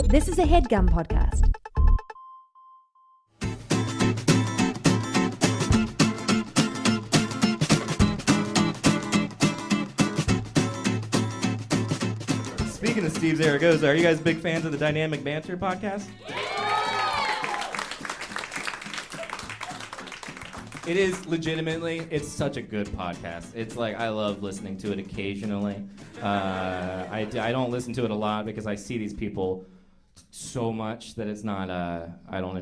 This is a HeadGum podcast. Speaking of Steve Zaragoza, are you guys big fans of the Dynamic Banter podcast? It is legitimately, it's such a good podcast. It's like, I love listening to it occasionally. I don't listen to it a lot because I see these people so much that it's not, I don't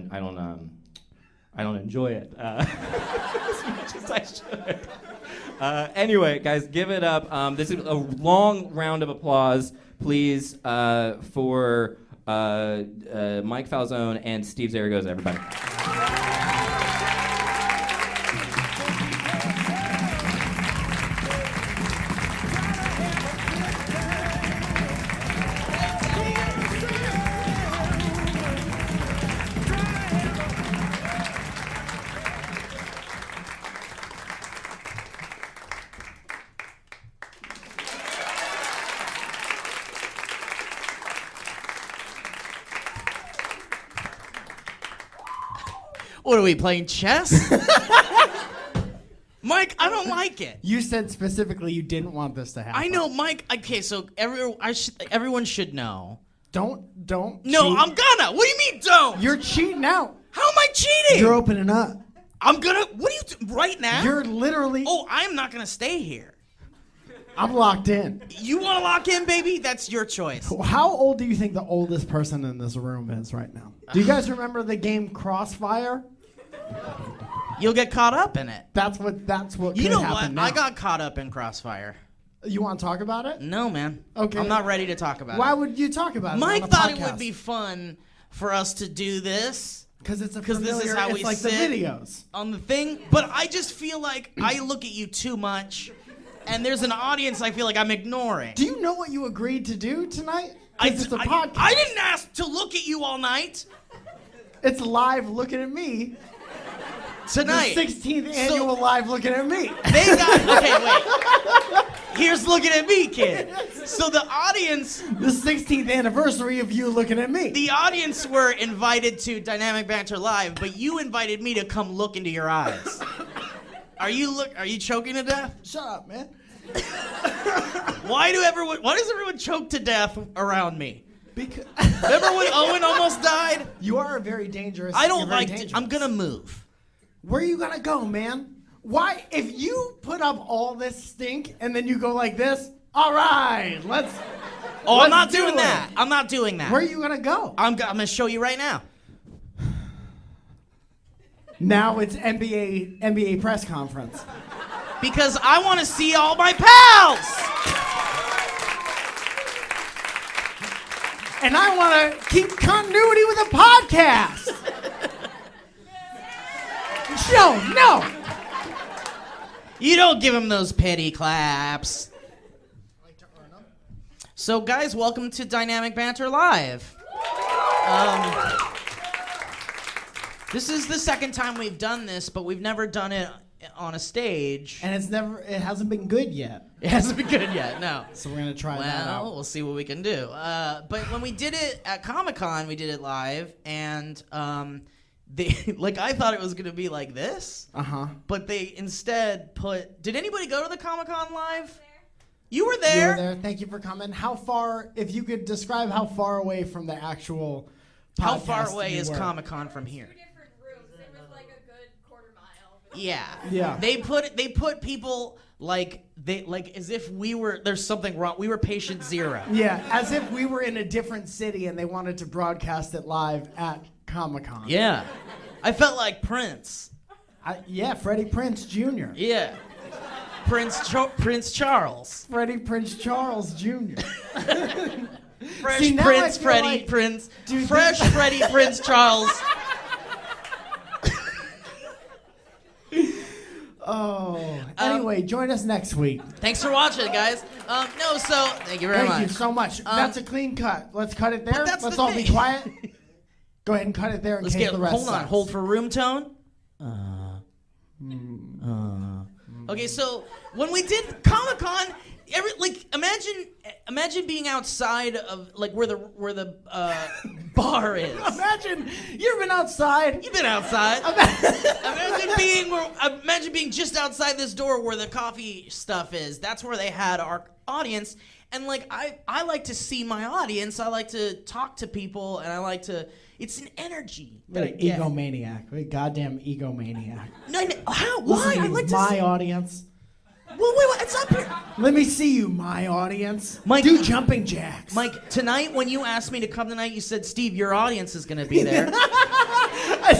enjoy it as much as I should. Anyway, guys, give it up. This is a long round of applause, please, for Mike Falzone and Steve Zaragoza, everybody. What are we playing, chess? Mike, I don't like it. You said specifically you didn't want this to happen. I know, Mike. Okay, so everyone should know. Don't. No, cheat. I'm gonna. What do you mean, don't? You're cheating out. How am I cheating? You're opening up. I'm gonna. What are you right now? You're literally. Oh, I'm not gonna stay here. I'm locked in. You want to lock in, baby? That's your choice. How old do you think the oldest person in this room is right now? Do you guys remember the game Crossfire? You'll get caught up in it. That's what. You could know happen what? now. I got caught up in Crossfire. You want to talk about it? No, man. Okay. I'm not ready to talk about Why it. would you talk about it? Mike on a thought podcast? it would be fun for us to do this. Because it's This is how we like sit the videos. on the thing, but I just feel like I look at you too much, and there's an audience I feel like I'm ignoring. Do you know what you agreed to do tonight? Because it's a podcast. I didn't ask to look at you all night. It's live looking at me. Tonight. The 16th annual live looking at me. They got, okay, wait. Here's looking at me, kid. So the audience. The 16th anniversary of you looking at me. The audience were invited to Dynamic Banter Live, but you invited me to come look into your eyes. Are you choking to death? Shut up, man. Why does everyone choke to death around me? Because Remember when Owen almost died? you are very dangerous. I don't You're very like dangerous. I'm gonna move. Where are you gonna go, man? Why? If you put up all this stink and then you go like this, all right, let's. Oh, I'm let's not do doing it. that. I'm not doing that. Where are you gonna go? I'm gonna show you right now. Now it's NBA press conference. Because I want to see all my pals. And I want to keep continuity with the podcast. No. You don't give him those pity claps. So, guys, welcome to Dynamic Banter Live. This is the second time we've done this, but we've never done it on a stage. And it hasn't been good yet. It hasn't been good yet, no. So we're gonna try that out. Well, we'll see what we can do. But when we did it at Comic-Con, we did it live, and I thought it was gonna be like this. But they instead put. Did anybody go to the Comic-Con live? You were there. You were there. Thank you for coming. How far? If you could describe how far away from the actual. How far podcast away you is were. Comic-Con from here? Different rooms. It was like a good quarter mile. Yeah. Yeah. They put people as if we were. There's something wrong. We were patient zero. Yeah, as if we were in a different city and they wanted to broadcast it live at Comic-Con. Yeah. I felt like Prince. Freddie Prinze Jr. Yeah. Prince Charles. Freddie Prinze Charles Jr. Fresh See, now Prince I feel Freddie like- Prince. Dude, Fresh this- Freddie Prince Charles. Oh. Anyway, join us next week. Thanks for watching, guys. Thank you very much. Thank you so much. That's a clean cut. Let's cut it there. that's Let's the all be thing. quiet. Go ahead and cut it there in case the rest Hold on. sucks. Hold for room tone. Okay, so when we did Comic-Con, Imagine being outside of like where the bar is. Imagine you've been outside. You've been outside. Imagine being just outside this door where the coffee stuff is. That's where they had our audience. And like I like to see my audience. I like to talk to people, and I like to. It's an energy. What an egomaniac. What a goddamn egomaniac. No, how? Why? I like to my see audience. Well, wait, it's up here. Let me see you, my audience. Mike, do jumping jacks. Mike, tonight when you asked me to come tonight, you said, Steve, your audience is going to be there. I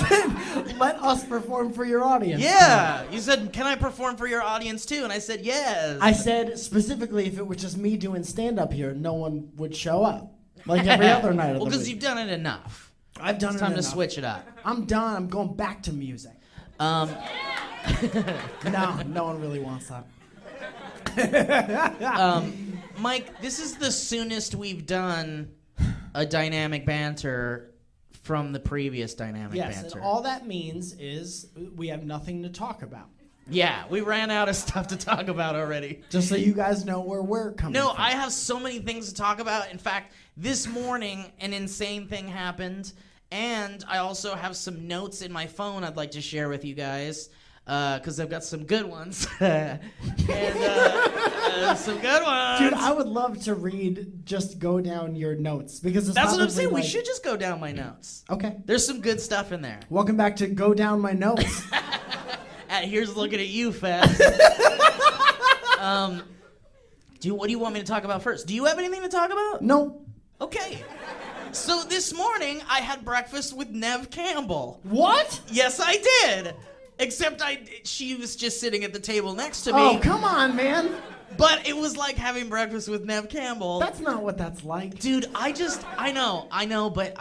said, let us perform for your audience. Yeah. You said, can I perform for your audience too? And I said, yes. I said, specifically, if it was just me doing stand-up here, no one would show up. Like every other night of the week. Well, because you've done it enough. I've done it's it time enough. to switch it up. I'm done. I'm going back to music. No, no one really wants that. Mike, this is the soonest we've done a dynamic banter from the previous dynamic yes, banter. and all that means is we have nothing to talk about. Yeah, we ran out of stuff to talk about already. Just so you guys know where we're coming from. No, I have so many things to talk about. In fact, this morning, an insane thing happened, and I also have some notes in my phone I'd like to share with you guys. Because I've got some good ones. And some good ones. Dude, I would love to just go down your notes. Because it's That's what I'm saying. like... We should just go down my notes. Okay. There's some good stuff in there. Welcome back to Go Down My Notes. Here's looking at you, Fez. What do you want me to talk about first? Do you have anything to talk about? No. Okay. So this morning, I had breakfast with Nev Campbell. What? Yes, I did. Except she was just sitting at the table next to me. Oh, come on, man. But it was like having breakfast with Nev Campbell. That's not what that's like. Dude, I know, but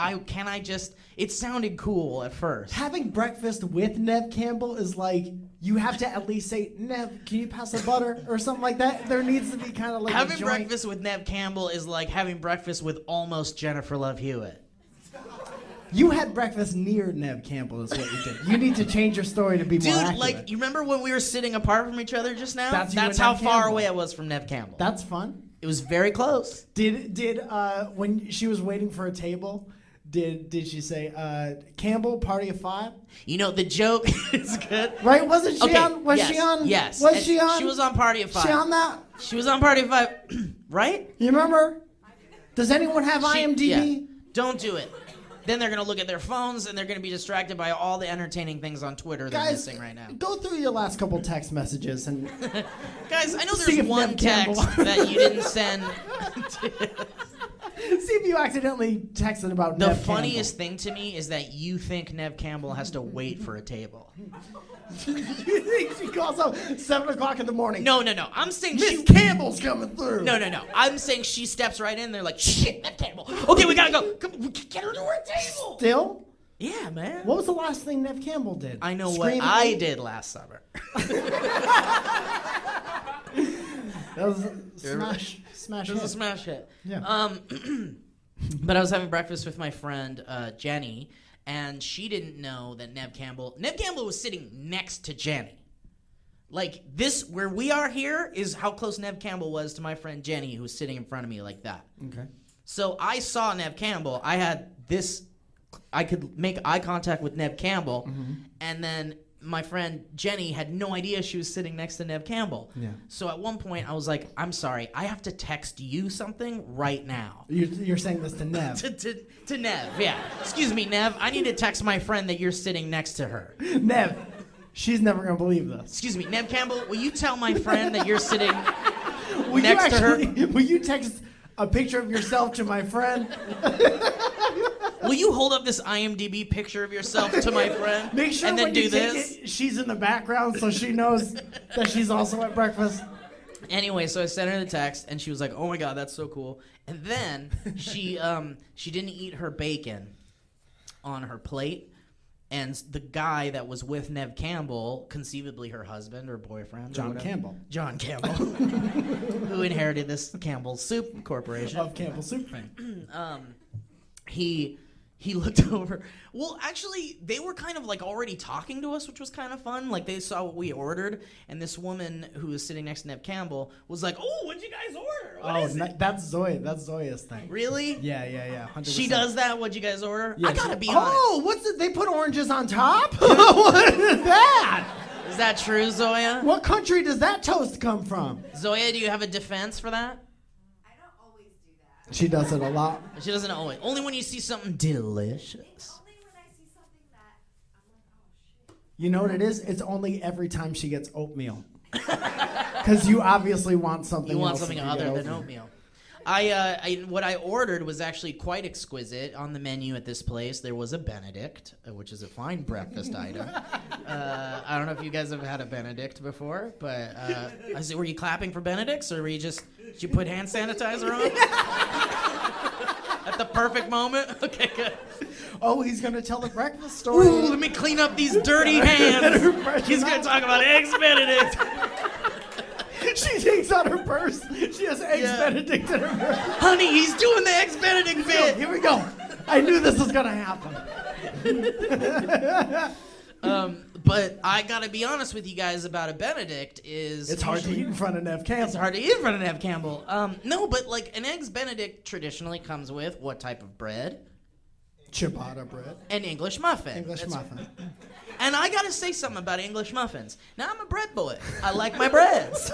it sounded cool at first. Having breakfast with Nev Campbell is like, you have to at least say, Nev, can you pass the butter? Or something like that. There needs to be kind of like having a joint. breakfast with Nev Campbell is like having breakfast with almost Jennifer Love Hewitt. You had breakfast near Nev Campbell is what you did. You need to change your story to be more accurate. Dude, like, you remember when we were sitting apart from each other just now? That's how Nev far Campbell. away I was from Nev Campbell. That's fun. It was very close. Did when she was waiting for a table, did she say, Campbell, party of 5? You know, the joke is good. Right? Wasn't she Okay, on? Was yes, she on? Yes. Was And she on? She was on Party of 5. She on that? She was on Party of 5, right? You remember? Does anyone have IMDb? Yeah. Don't do it. Then they're going to look at their phones, and they're going to be distracted by all the entertaining things on Twitter they're Guys, missing right now. go through your last couple text messages and Guys, I know See there's if one Nev Campbell- text that you didn't send. see if you accidentally texted about The Nev funniest thing to me is that you think Nev Campbell has to wait for a table. Campbell. You think she calls up 7 o'clock in the morning? No. I'm saying Miss she... Campbell's coming through. No. I'm saying she steps right in. They're like, shit, Nev Campbell. Okay, we gotta go. Come, we can get her to her table. Still? Yeah, man. What was the last thing Nev Campbell did? I know Scream what at I me? did last summer. That was a smash It was a hit. smash hit. Yeah. But I was having breakfast with my friend Jenny, and she didn't know that Nev Campbell was sitting next to Jenny. Like this, where we are here, is how close Nev Campbell was to my friend Jenny, who was sitting in front of me like that. Okay. So I saw Nev Campbell. I could make eye contact with Nev Campbell, and then my friend Jenny had no idea she was sitting next to Nev Campbell. Yeah. So at one point, I was like, I'm sorry, I have to text you something right now. You're saying this to Nev. To Nev, yeah. Excuse me, Nev, I need to text my friend that you're sitting next to her. Nev, she's never going to believe this. Excuse me, Nev Campbell, will you tell my friend that you're sitting Will next you to her? Will you text a picture of yourself to my friend? Will you hold up this IMDb picture of yourself to my friend? Make sure and then when do you take this? it, she's in the background so she knows that she's also at breakfast. Anyway, so I sent her the text, and she was like, "Oh my god, that's so cool." And then she didn't eat her bacon on her plate, and the guy that was with Nev Campbell, conceivably her husband or boyfriend, John or whatever, Campbell. John Campbell, who inherited this Campbell Soup Corporation. Of Campbell Soup fame. he looked over. Well, actually, they were kind of like already talking to us, which was kind of fun. Like they saw what we ordered, and this woman who was sitting next to Nev Campbell was like, "Oh, what'd you guys order? What is it?" That's Zoya. That's Zoya's thing. Really? Yeah. 100%. She does that. What'd you guys order? Yeah, I gotta be honest. Oh, what's it? They put oranges on top? What is that? Is that true, Zoya? What country does that toast come from? Zoya, do you have a defense for that? I don't always do that. She does it a lot. She doesn't always. Only when you see something delicious. Only when I see something that I'm like, oh shit. You know what it is? It's only every time she gets oatmeal. Because you obviously want something. You want else something if you other get than oatmeal. What I ordered was actually quite exquisite. On the menu at this place, there was a Benedict, which is a fine breakfast item. I don't know if you guys have had a Benedict before, but were you clapping for Benedicts, or did you put hand sanitizer on at the perfect moment? Okay, good. Oh, he's gonna tell the breakfast story. Ooh, let me clean up these dirty hands. He's gonna talk about eggs Benedict. She takes out her purse. She has eggs Benedict in her purse. Honey, he's doing the eggs Benedict bit. Here we go. I knew this was gonna happen. But I gotta be honest with you guys about a Benedict is It's hard to eat in front of Nev Campbell. It's hard to eat in front of Nev Campbell. No, but like an eggs Benedict traditionally comes with what type of bread? Ciabatta bread. An English muffin. English muffin. And I gotta say something about English muffins. Now I'm a bread boy. I like my breads.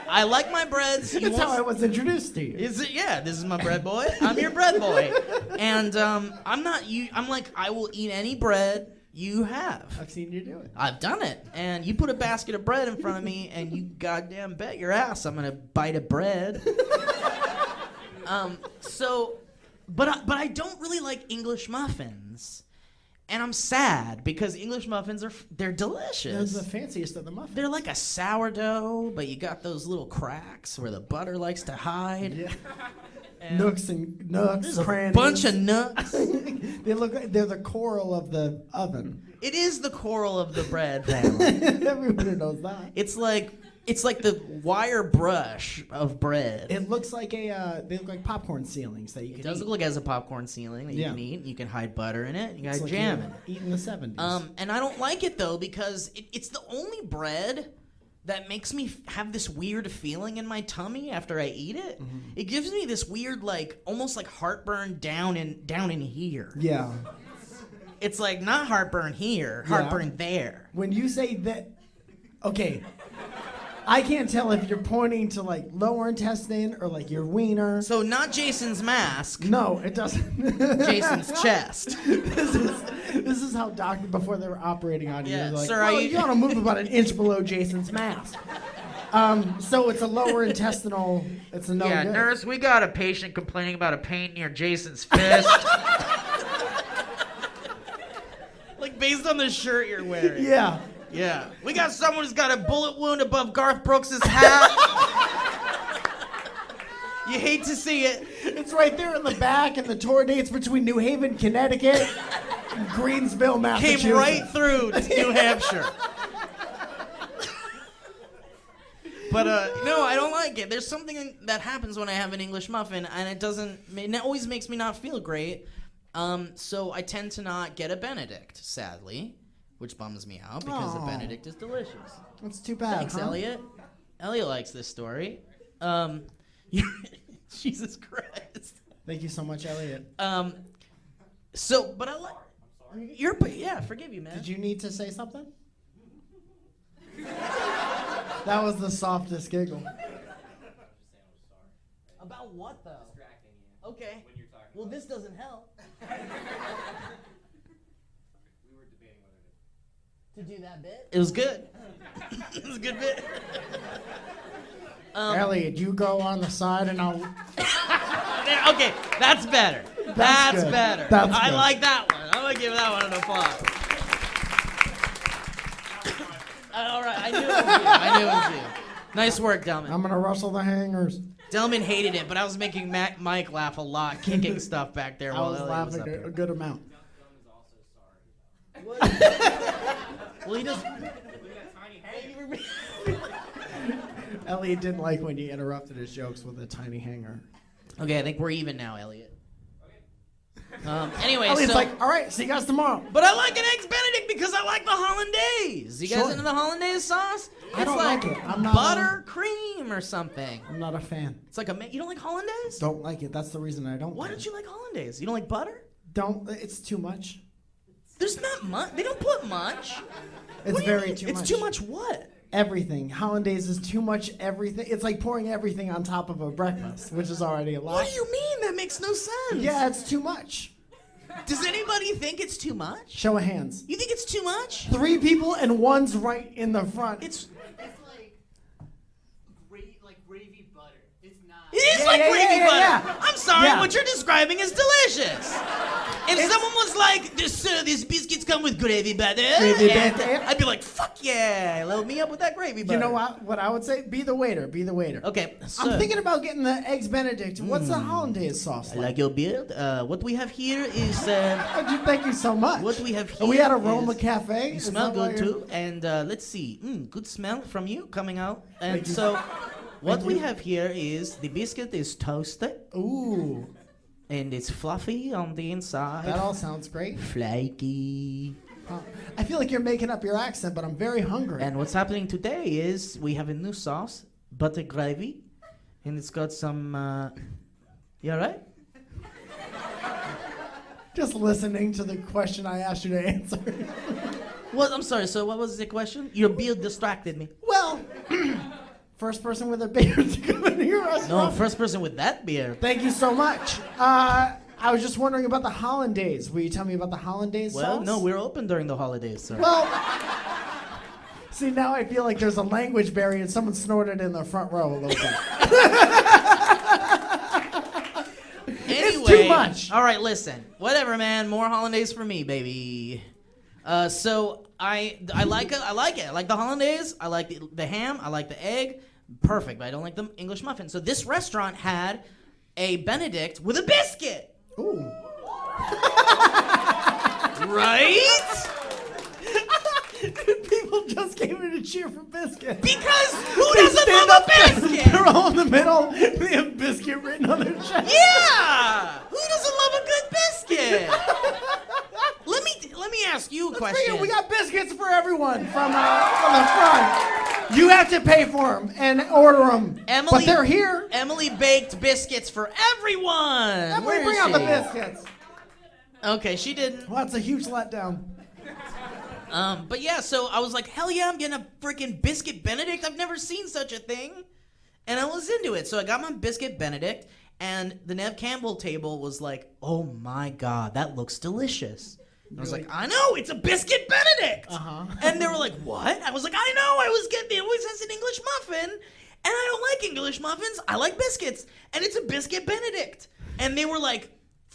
I like my breads. That's how I was introduced to you. Is it? Yeah, this is my bread boy. I'm your bread boy. And I'm not you. I'm like, I will eat any bread you have. I've seen you do it. I've done it. And you put a basket of bread in front of me, and you goddamn bet your ass I'm gonna bite a bread. But I don't really like English muffins. And I'm sad because English muffins they're delicious. They're the fanciest of the muffins. They're like a sourdough, but you got those little cracks where the butter likes to hide. Yeah. And Nooks, there's a crannies. bunch of nooks. They're the coral of the oven. It is the coral of the bread family. Everybody knows that. It's like the wire brush of bread. It looks like they look like popcorn ceilings that you can It does eat. look like it has a popcorn ceiling that you can eat. You can hide butter in it. You It's gotta like jam you it. eat in the 70s. And I don't like it though because it's the only bread that makes me have this weird feeling in my tummy after I eat it. Mm-hmm. It gives me this weird, like almost like heartburn down in here. Yeah. It's like not heartburn here, heartburn there. When you say that, okay, I can't tell if you're pointing to like lower intestine or like your wiener. So not Jason's mask. No, it doesn't. Jason's chest. This is how doctor before they were operating on you. Yeah, They're like, sir, well, you gotta move about an inch below Jason's mask. So it's a lower intestinal. It's a no Yeah, good. nurse, we got a patient complaining about a pain near Jason's fist. Like based on the shirt you're wearing. Yeah. Yeah. We got someone who's got a bullet wound above Garth Brooks' hat. You hate to see it. It's right there in the back, and the tour dates between New Haven, Connecticut, and Greensville, Massachusetts. Came right through to New Hampshire. But no, I don't like it. There's something that happens when I have an English muffin, and it always makes me not feel great. So I tend to not get a Benedict, sadly, which bums me out because the Benedict is delicious. That's too bad. Thanks, huh? Elliot. Elliot likes this story. Jesus Christ. Thank you so much, Elliot. So, but I like. Forgive you, man. Did you need to say something? That was the softest giggle. About what though? Distracting you. Okay. When you're talking. Well, this doesn't help. We were debating whether To do that bit. It was good. It was a good bit. Elliot, you go on the side and I'll... Okay, that's better. That's good. better. That's I good. like that one. I'm gonna give that one an applause. All right, I knew it was you. Nice work, Delman. I'm gonna rustle the hangers. Delman hated it, but I was making Mike laugh a lot, kicking stuff back there I while was Elliot was laughing up a here. good amount. Well, he just. Elliot didn't like when you interrupted his jokes with a tiny hanger. Okay, I think we're even now, Elliot. Anyway, Elliott's so like, all right, see you guys tomorrow. but I like an eggs Benedict because I like the hollandaise. You guys Sure. into the hollandaise sauce? I don't like it. I'm not butter cream or something. I'm not a fan. It's like you don't like hollandaise? Don't like it. That's the reason I don't. Why like don't it. you like hollandaise? You don't like butter? It's too much. There's not much. They don't put much. It's What do you very mean? too It's much. too much what? Everything. Hollandaise is too much everything. It's like pouring everything on top of a breakfast, which is already a lot. What do you mean? That makes no sense. Yeah, it's too much. Does anybody think it's too much? Show of hands. You think it's too much? 3 people and one's right in the front. It's like gravy butter. It's not. It is Yeah, like yeah, gravy yeah, butter. yeah. I'm sorry, Yeah. what you're describing is delicious. If someone was like, these biscuits come with gravy butter, Gravy and butter. I'd be like, fuck yeah, load me up with that gravy butter. You know what I would say? Be the waiter. Be the waiter. Okay, so I'm thinking about getting the eggs Benedict. What's the hollandaise sauce I like? like your beard. What we have here is Thank you so much. what we have here. And we had Aroma is- Cafe. You Is smell that why good you're- too, and let's see, good smell from you coming out. And Thank you. so, what Thank we you. have here is the biscuit is toasted Ooh, and it's fluffy on the inside. that all sounds great. Flaky. I feel like you're making up your accent, but I'm very hungry. And what's happening today is we have a new sauce, butter gravy, and it's got some. You alright? Just listening to the question I asked you to answer. What? I'm sorry. So what was the question? Your beard distracted me. Well, first person with a beard to come into your No, restaurant. first person with that beard. Thank you so much. I was just wondering about the hollandaise. Will you tell me about the hollandaise Well, sauce? no, we're open during the holidays, sir. Well, see, now I feel like there's a language barrier and someone snorted in the front row a little bit. Anyway, too much. All right, listen. Whatever, man. More hollandaise for me, baby. So I like it. I like it. I like the hollandaise. I like the ham. I like the egg. Perfect. But I don't like the English muffin. So this restaurant had a Benedict with a biscuit. Ooh. Right? People just came in to cheer for biscuit. Because who They doesn't stand love up, a biscuit? They're all in the middle. They have biscuit written on their chest. Yeah. Who doesn't love a good biscuit? Let me ask you a question. We got biscuits for everyone from the front. You have to pay for them and order them. But they're here. Emily baked biscuits for everyone. Emily, Where bring is out the she? biscuits. Okay, she didn't. Well, that's a huge letdown. But yeah, so I was like, hell yeah, I'm getting a freaking biscuit Benedict. I've never seen such a thing. And I was into it. So I got my biscuit Benedict, and the Nev Campbell table was like, oh my God, that looks delicious. And I was like, I know, it's a biscuit Benedict. Uh-huh. And they were like, what? I was like, I know, it always has an English muffin. And I don't like English muffins. I like biscuits. And it's a biscuit Benedict. And they were like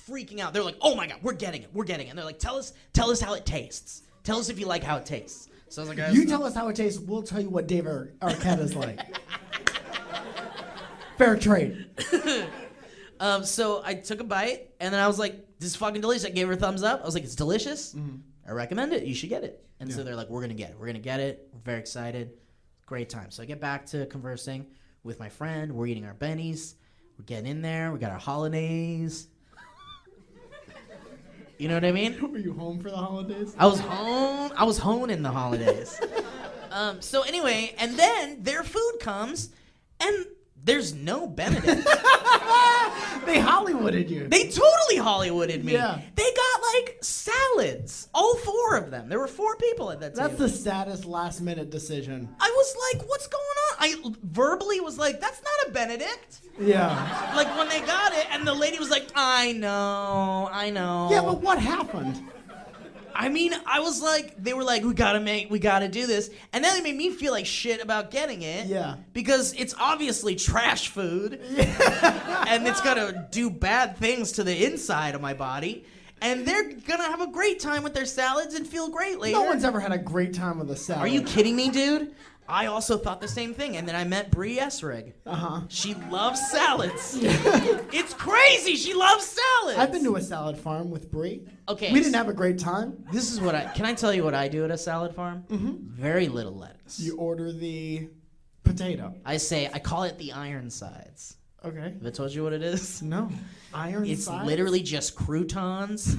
freaking out. They're like, oh my God, we're getting it. And they're like, tell us how it tastes. Tell us if you like how it tastes. So I was like, guys, You tell us how it tastes. We'll tell you what David Arquette is like. Fair trade. So I took a bite, and then I was like, this is fucking delicious. I gave her a thumbs up. I was like, it's delicious. Mm-hmm. I recommend it. You should get it. And so they're like, we're going to get it. We're very excited. Great time. So I get back to conversing with my friend. We're eating our bennies. We're getting in there. We got our holidays. You know what I mean? Were you home for the holidays? I was home in the holidays. So anyway, and then their food comes, and there's no Benedict. They Hollywooded you. They totally Hollywooded me. Yeah. They got like salads, all 4 of them. There were 4 people at that table. That's the saddest last-minute decision. I was like, what's going on? I verbally was like, that's not a Benedict. Yeah. Like when they got it, and the lady was like, I know. Yeah, but what happened? I mean, I was like, they were like, we gotta do this. And then they made me feel like shit about getting it. Yeah. Because it's obviously trash food. And it's gonna do bad things to the inside of my body. And they're gonna have a great time with their salads and feel great later. No one's ever had a great time with a salad. Are you kidding me, dude? I also thought the same thing. And then I met Brie Esrig. Uh-huh. She loves salads. It's crazy. She loves salads. I've been to a salad farm with Brie. Okay. We didn't have a great time. This is what can I tell you what I do at a salad farm? Mm-hmm. Very little lettuce. You order the potato. I call it the Ironsides. Okay. Have I told you what it is? No. Iron It's sides? literally just croutons,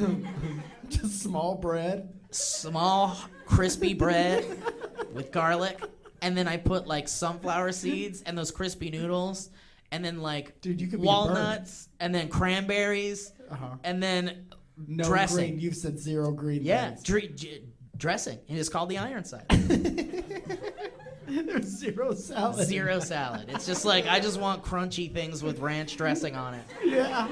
just small bread. small crispy bread with garlic, and then I put like sunflower seeds and those crispy noodles, and then like Dude, you could be walnuts, and then cranberries, and then No dressing. green. You've said 0 green. Yeah, things. dressing. And it's called the Ironside. There's 0 salad. Zero salad. It's just like I just want crunchy things with ranch dressing on it. Yeah.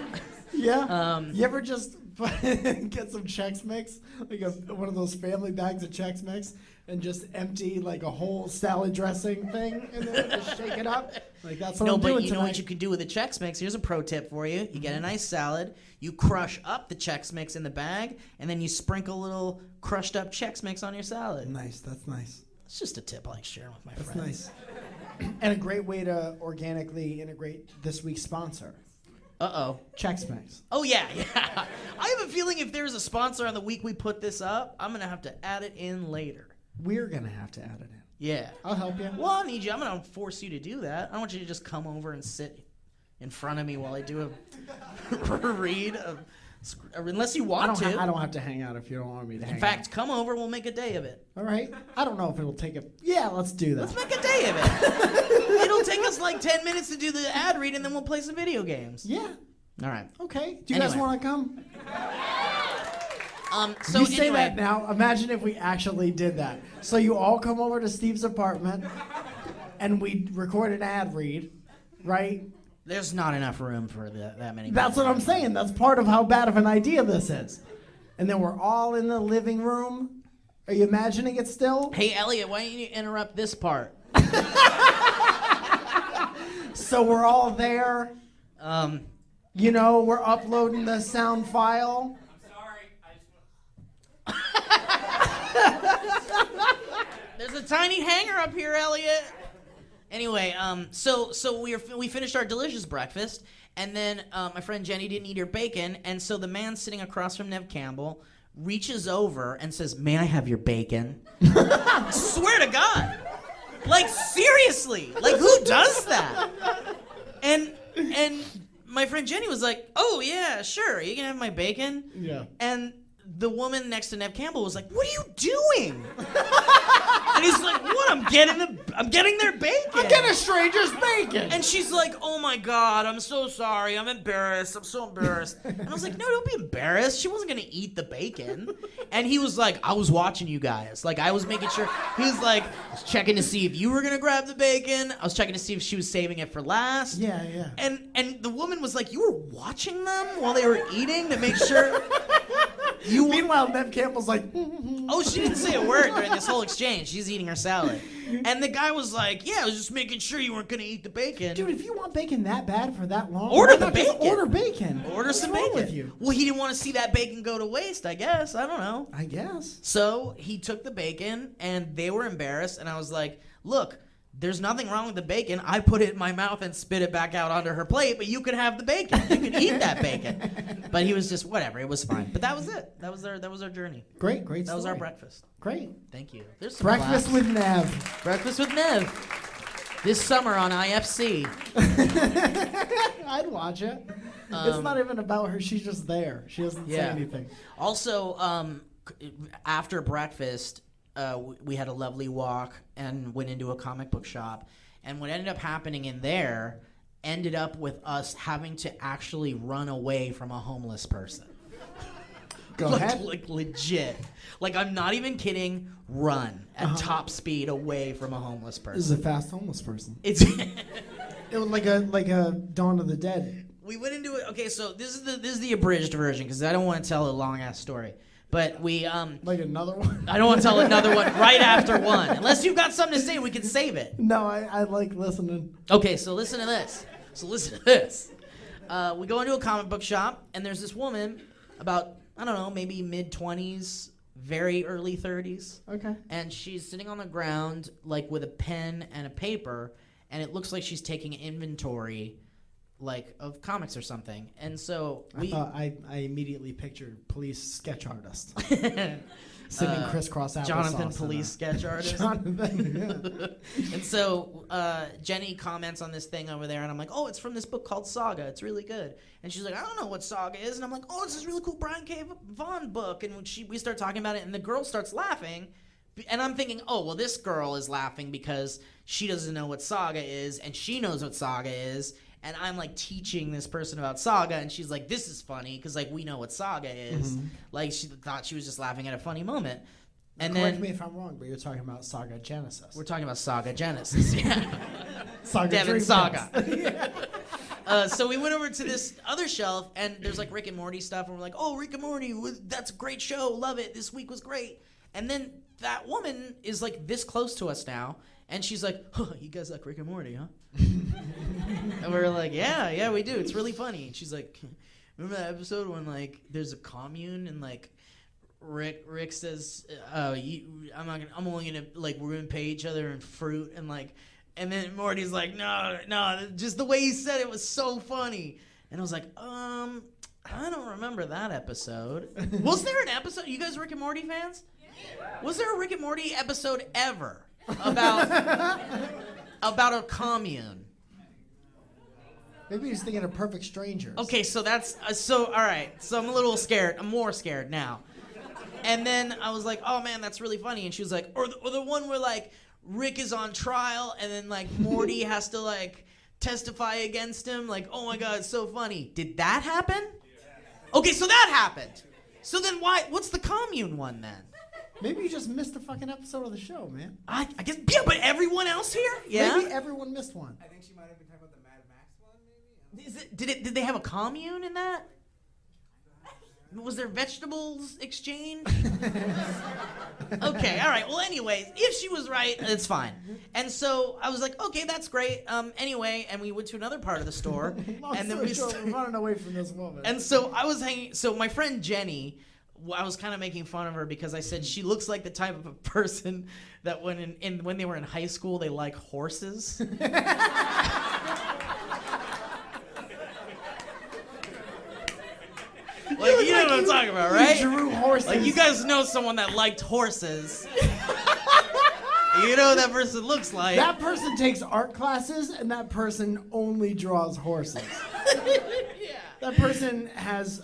Yeah. You ever just get some Chex Mix, like one of those family bags of Chex Mix, and just empty like a whole salad dressing thing in there, just shake it up? Like that's what No, I'm but doing you know tonight. what you can do with a Chex Mix? Here's a pro tip for you. You get a nice salad, you crush up the Chex Mix in the bag, and then you sprinkle a little crushed up Chex Mix on your salad. Nice. That's nice. It's just a tip I like sharing with my That's friends. nice. And a great way to organically integrate this week's sponsor, Uh-oh. Chex Mix. Oh, yeah. I have a feeling if there's a sponsor on the week we put this up, I'm going to have to add it in later. We're gonna have to add it in. Yeah. I'll help you. Well, I need you. I'm going to force you to do that. I don't want you to just come over and sit in front of me while I do a read of... Unless you want to. I don't have to hang out if you don't want me to hang In fact, come over. We'll make a day of it. out. All right. I don't know if it'll take a... Yeah, let's do that. Let's make a day of it. It'll take us like 10 minutes to do the ad read, and then we'll play some video games. Yeah. All right. Okay. Do you guys Anyway. want to come? So you say anyway, that now. Imagine if we actually did that. So you all come over to Steve's apartment, and we record an ad read, right? there's not enough room for that many. That's people. what I'm saying. That's part of how bad of an idea this is. And then we're all in the living room. Are you imagining it still? Hey, Elliot, why don't you interrupt this part? So we're all there. You know, we're uploading the sound file. There's a tiny hanger up here, Elliot. Anyway, so we finished our delicious breakfast, and then my friend Jenny didn't eat her bacon, and so the man sitting across from Nev Campbell reaches over and says, "May I have your bacon?" Swear to God, like seriously, like who does that? And my friend Jenny was like, "Oh yeah, sure, you can have my bacon." Yeah. And the woman next to Nev Campbell was like, "What are you doing?" And he's like, "What? I'm getting their bacon." I'm getting a stranger's bacon. And she's like, "Oh my God, I'm so sorry. I'm embarrassed. I'm so embarrassed." And I was like, "No, don't be embarrassed. She wasn't gonna eat the bacon." And he was like, "I was watching you guys. Like, I was making sure." He was like, "I was checking to see if you were gonna grab the bacon. I was checking to see if she was saving it for last." Yeah, yeah. And the woman was like, "You were watching them while they were eating to make sure." Meanwhile, Nev Campbell's like, Oh, she didn't say a word during this whole exchange. She's eating her salad. And the guy was like, "Yeah, I was just making sure you weren't going to eat the bacon." dude, if you want bacon that bad for that long, Order why the not just bacon. Order bacon. Order some What's wrong bacon. with you? Well, he didn't want to see that bacon go to waste, I guess. I don't know. I guess. So he took the bacon, and they were embarrassed. And I was like, "Look, there's nothing wrong with the bacon. I put it in my mouth and spit it back out onto her plate, but you could have the bacon. You could eat that bacon." But he was just, whatever. It was fine. But that was it. That was our journey. Great That was our story. breakfast. Great. Thank you. There's some Breakfast claps. with Nev. Breakfast with Nev. This summer on IFC. I'd watch it. It's not even about her. She's just there. She doesn't say Yeah. anything. Also, after breakfast, we had a lovely walk and went into a comic book shop. And what ended up happening in there ended up with us having to actually run away from a homeless person. Go ahead. Like legit. Like, I'm not even kidding. Run at top speed away from a homeless This person. is a fast homeless person. It's It was like a Dawn of the Dead. We went into it. Okay, so this is the abridged version because I don't want to tell a long ass story. But we Like another one. I don't want to tell another one right after one. Unless you've got something to say, we can save it. No, I like listening. Okay, so listen to this. We go into a comic book shop, and there's this woman about, I don't know, maybe mid-20s, very early 30s. Okay. And she's sitting on the ground, like with a pen and a paper, and it looks like she's taking inventory of comics or something. And so we I immediately pictured police sketch artist sitting crisscross applesauce. Jonathan, police sketch artist. Jonathan, yeah. And so Jenny comments on this thing over there, and I'm like, oh, it's from this book called Saga. It's really good. And she's like, I don't know what Saga is. And I'm like, oh, it's this really cool Brian K. Vaughan book. And we start talking about it, and the girl starts laughing. And I'm thinking, oh, well, this girl is laughing because she doesn't know what Saga is, and she knows what Saga is. And I'm like teaching this person about Saga, and she's like, this is funny because like we know what Saga is. Mm-hmm. Like she thought she was just laughing at a funny moment. And Correct then me if I'm wrong, but you're talking about Saga Genesis. we're talking about Saga Genesis. Yeah. Saga Devin Dreamcast. Saga. So we went over to this other shelf, and there's like Rick and Morty stuff, and we're like, oh, Rick and Morty, that's a great show. Love it. This week was great. And then that woman is like this close to us now, and she's like, huh, you guys like Rick and Morty, huh? And we're like, yeah, we do. It's really funny. And she's like, remember that episode when like there's a commune and like Rick says, I'm only gonna like we're gonna pay each other in fruit and like, and then Morty's like, no, just the way he said it was so funny. And I was like, I don't remember that episode. Was there an episode? You guys Rick and Morty fans? Yeah. Was there a Rick and Morty episode ever about a commune? Maybe he's thinking of Perfect Strangers. Okay, so that's all right. So I'm a little scared. I'm more scared now. And then I was like, oh man, that's really funny. And she was like, or the one where like Rick is on trial and then like Morty has to like testify against him. Like, oh my God, it's so funny. Did that happen? Okay, so that happened. So then what's the commune one then? Maybe you just missed a fucking episode of the show, man. I guess, yeah, but everyone else here? Yeah. Maybe everyone missed one. I think she might have been talking about the Mad Max one, maybe. Did they have a commune in that? Was there vegetables exchange? Okay, all right. Well, anyways, if she was right, it's fine. And so I was like, okay, that's great. Anyway, and we went to another part of the store, and then we're running away from this woman. And so I was hanging. So my friend Jenny, I was kind of making fun of her because I said she looks like the type of a person that when they were in high school they like horses. Like, you know what I'm talking about, right? You drew horses. Like, you guys know someone that liked horses. You know what that person looks like. That person takes art classes, and that person only draws horses. Yeah. That person has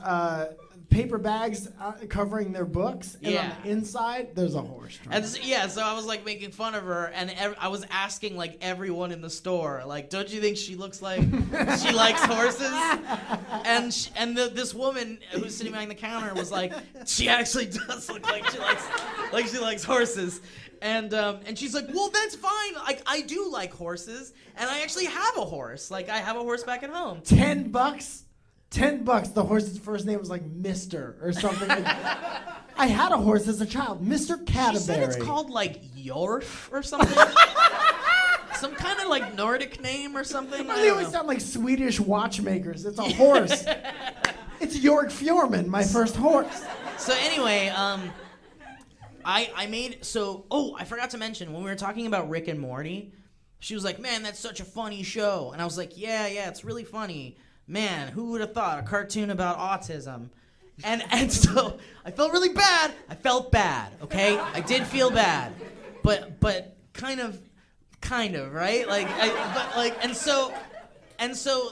paper bags covering their books, and on the inside, there's a horse. So I was like making fun of her, and I was asking like everyone in the store, like, don't you think she looks like she likes horses? And this woman who's sitting behind the counter was like, she actually does look like she likes horses. And she's like, well, that's fine. Like, I do like horses, and I actually have a horse. Like, I have a horse back at home. $10? $10. The horse's first name was like Mr. or something. I had a horse as a child, Mr. Canterbury. She said it's called like Yorf or something. Some kind of like Nordic name or something. They always sound like Swedish watchmakers. It's a horse. It's York Fjorman, my first horse. So anyway, I made I forgot to mention when we were talking about Rick and Morty, she was like, "Man, that's such a funny show," and I was like, "Yeah, it's really funny." Man, who would have thought a cartoon about autism? And so I felt really bad. I felt bad, okay? I did feel bad, but kind of, right? And so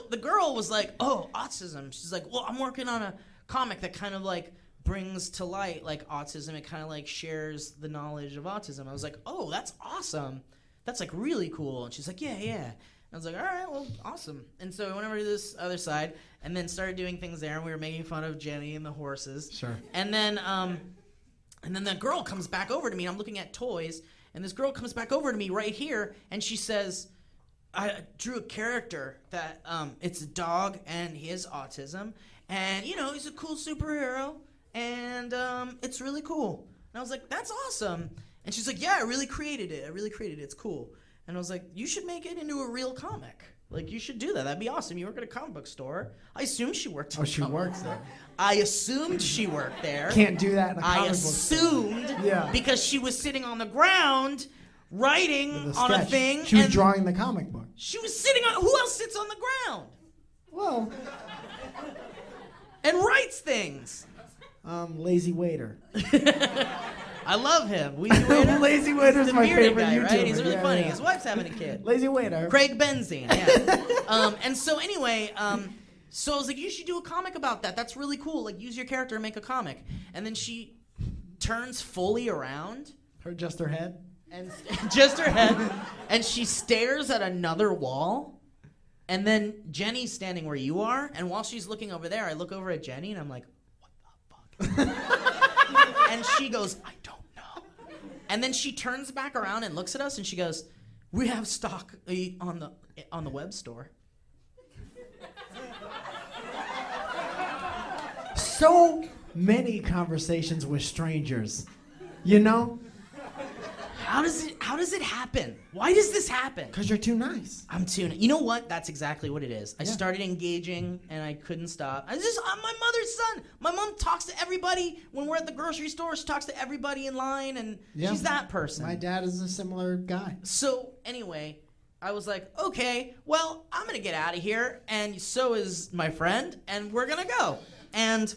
the girl was like, "Oh, autism." She's like, "Well, I'm working on a comic that kind of like brings to light like autism. It kind of like shares the knowledge of autism." I was like, "Oh, that's awesome. That's like really cool." And she's like, "Yeah." I was like, all right, well, awesome. And so I went over to this other side and then started doing things there, and we were making fun of Jenny and the horses. Sure. And then the girl comes back over to me, and I'm looking at toys, and this girl comes back over to me right here, and she says, I drew a character that it's a dog, and he has autism, and, you know, he's a cool superhero, and it's really cool. And I was like, that's awesome. And she's like, yeah, I really created it. It's cool. And I was like, you should make it into a real comic. Like, you should do that. That'd be awesome. You work at a comic book store. I assumed she worked. Oh, she works there. I assumed she worked there. Can't do that in a comic book store. I assumed because she was sitting on the ground writing on a thing. She was drawing the comic book. She was sitting on. Who else sits on the ground? Well, And writes things. lazy waiter. I love him. Weezy Waiter. Lazy waiter's the my bearded favorite guy, YouTuber. right? He's really Yeah, funny. yeah. His wife's having a kid. Lazy waiter. Craig Benzine, yeah. And so anyway, so I was like, you should do a comic about that. That's really cool. Like, use your character and make a comic. And then she turns fully around. Just her head. And just her head. And she stares at another wall. And then Jenny's standing where you are. And while she's looking over there, I look over at Jenny and I'm like, what the fuck? And she goes, I don't know. And then she turns back around and looks at us and she goes, we have stock on the web store. So many conversations with strangers. You know? How does it happen? Why does this happen? Because you're too nice. I'm tuning. You know what? That's exactly what it is. I Yeah. started engaging and I couldn't stop. I'm my mother's son. My mom talks to everybody when we're at the grocery store. She talks to everybody in line, and Yeah. she's that person. My dad is a similar guy. So anyway, I was like, okay, well, I'm gonna get out of here, and so is my friend, and we're gonna go. And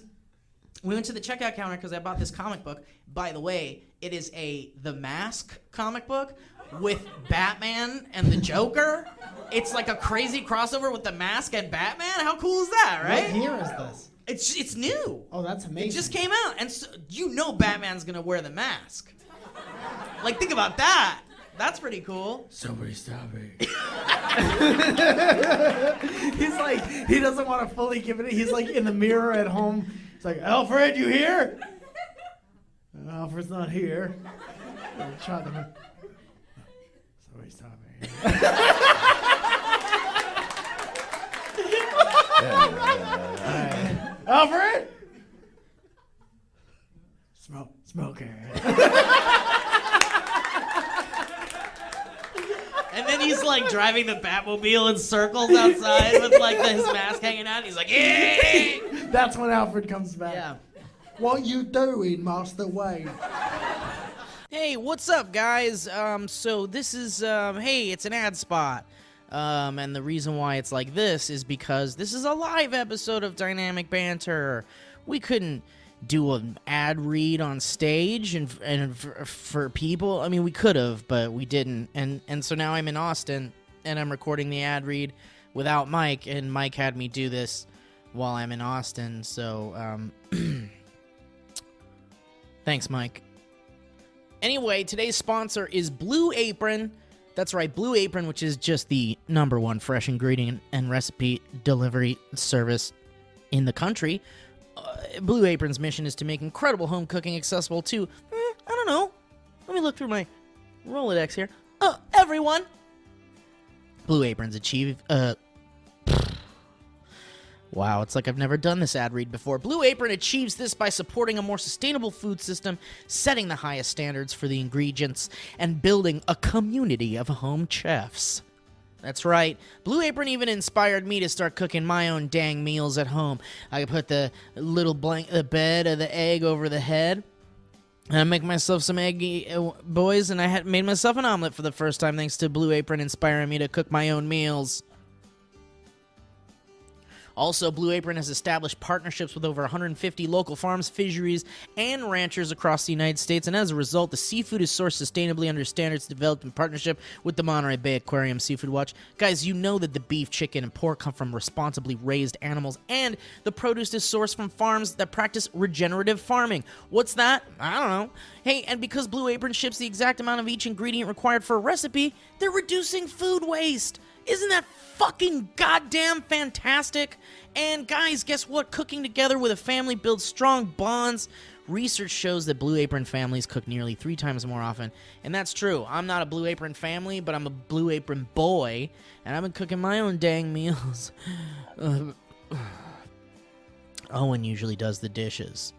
we went to the checkout counter because I bought this comic book. By the way, it is The Mask comic book with Batman and the Joker. It's like a crazy crossover with The Mask and Batman. How cool is that, right? What year is this? It's new. Oh, that's amazing. It just came out, and so, you know Batman's gonna wear the mask. Like, think about that. That's pretty cool. Somebody stop me. He's like, he doesn't want to fully give it. He's like in the mirror at home. He's like, Alfred, you here? Alfred's not here. Try them. Somebody stop me. Alright. Alfred? Smoker. And then he's like driving the Batmobile in circles outside with like his mask hanging out. He's like, yeah. That's when Alfred comes back. Yeah. What you doing, Master Wayne? Hey, what's up, guys? So this is, hey, it's an ad spot. And the reason why it's like this is because this is a live episode of Dynamic Banter. We couldn't do an ad read on stage and for people. I mean, we could have, but we didn't. And so now I'm in Austin, and I'm recording the ad read without Mike, and Mike had me do this while I'm in Austin. So, thanks, Mike. Anyway, today's sponsor is Blue Apron. That's right, Blue Apron, which is just the #1 fresh ingredient and recipe delivery service in the country. Blue Apron's mission is to make incredible home cooking accessible to, I don't know. Let me look through my Rolodex here. Everyone. Blue Apron's Wow, it's like I've never done this ad read before. Blue Apron achieves this by supporting a more sustainable food system, setting the highest standards for the ingredients, and building a community of home chefs. That's right. Blue Apron even inspired me to start cooking my own dang meals at home. I put the little the bed of the egg over the head, and I make myself some eggy boys, and I had made myself an omelet for the first time thanks to Blue Apron inspiring me to cook my own meals. Also, Blue Apron has established partnerships with over 150 local farms, fisheries, and ranchers across the United States, and as a result, the seafood is sourced sustainably under standards developed in partnership with the Monterey Bay Aquarium Seafood Watch. Guys, you know that the beef, chicken, and pork come from responsibly raised animals, and the produce is sourced from farms that practice regenerative farming. What's that? I don't know. Hey, and because Blue Apron ships the exact amount of each ingredient required for a recipe, they're reducing food waste. Isn't that fucking goddamn fantastic? And guys, guess what? Cooking together with a family builds strong bonds. Research shows that Blue Apron families cook nearly 3 times more often. And that's true. I'm not a Blue Apron family, but I'm a Blue Apron boy. And I've been cooking my own dang meals. Owen usually does the dishes.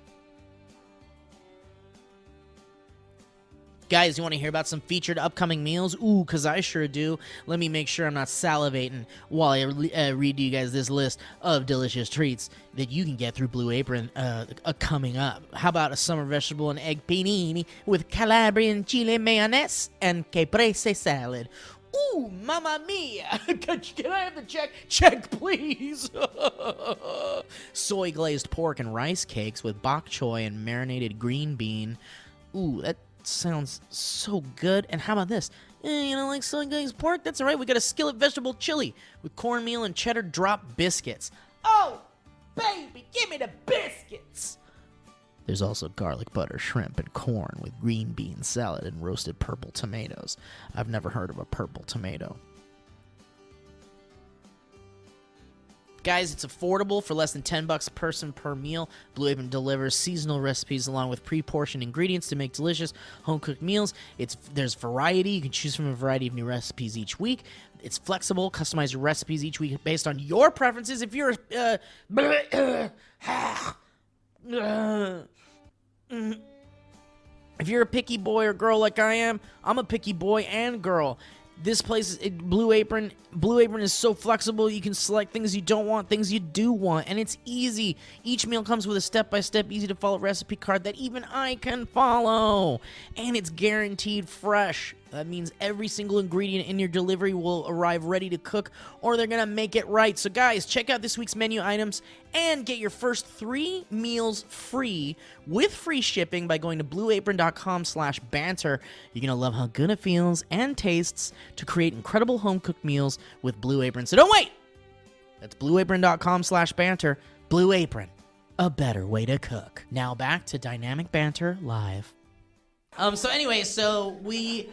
Guys, you want to hear about some featured upcoming meals? Ooh, because I sure do. Let me make sure I'm not salivating while I read to you guys this list of delicious treats that you can get through Blue Apron coming up. How about a summer vegetable and egg panini with Calabrian chile mayonnaise and caprese salad? Ooh, mamma mia. Can I have the check? Check, please. Soy glazed pork and rice cakes with bok choy and marinated green bean. Ooh, that sounds so good. And how about this? You don't like soy glazed pork? That's all right. We got a skillet vegetable chili with cornmeal and cheddar drop biscuits. Oh, baby, give me the biscuits. There's also garlic butter, shrimp, and corn with green bean salad and roasted purple tomatoes. I've never heard of a purple tomato. Guys, it's affordable for less than $10 a person per meal. Blue Apron delivers seasonal recipes along with pre-portioned ingredients to make delicious home-cooked meals. There's variety. You can choose from a variety of new recipes each week. It's flexible. Customize your recipes each week based on your preferences. If you're if you're a picky boy or girl like I am, I'm a picky boy and girl. This place, Blue Apron is so flexible. You can select things you don't want, things you do want, and it's easy. Each meal comes with a step-by-step, easy-to-follow recipe card that even I can follow, and it's guaranteed fresh. That means every single ingredient in your delivery will arrive ready to cook, or they're going to make it right. So, guys, check out this week's menu items and get your first 3 meals free with free shipping by going to blueapron.com/banter. You're going to love how good it feels and tastes to create incredible home-cooked meals with Blue Apron. So don't wait! That's blueapron.com/banter. Blue Apron, a better way to cook. Now back to Dynamic Banter Live. So we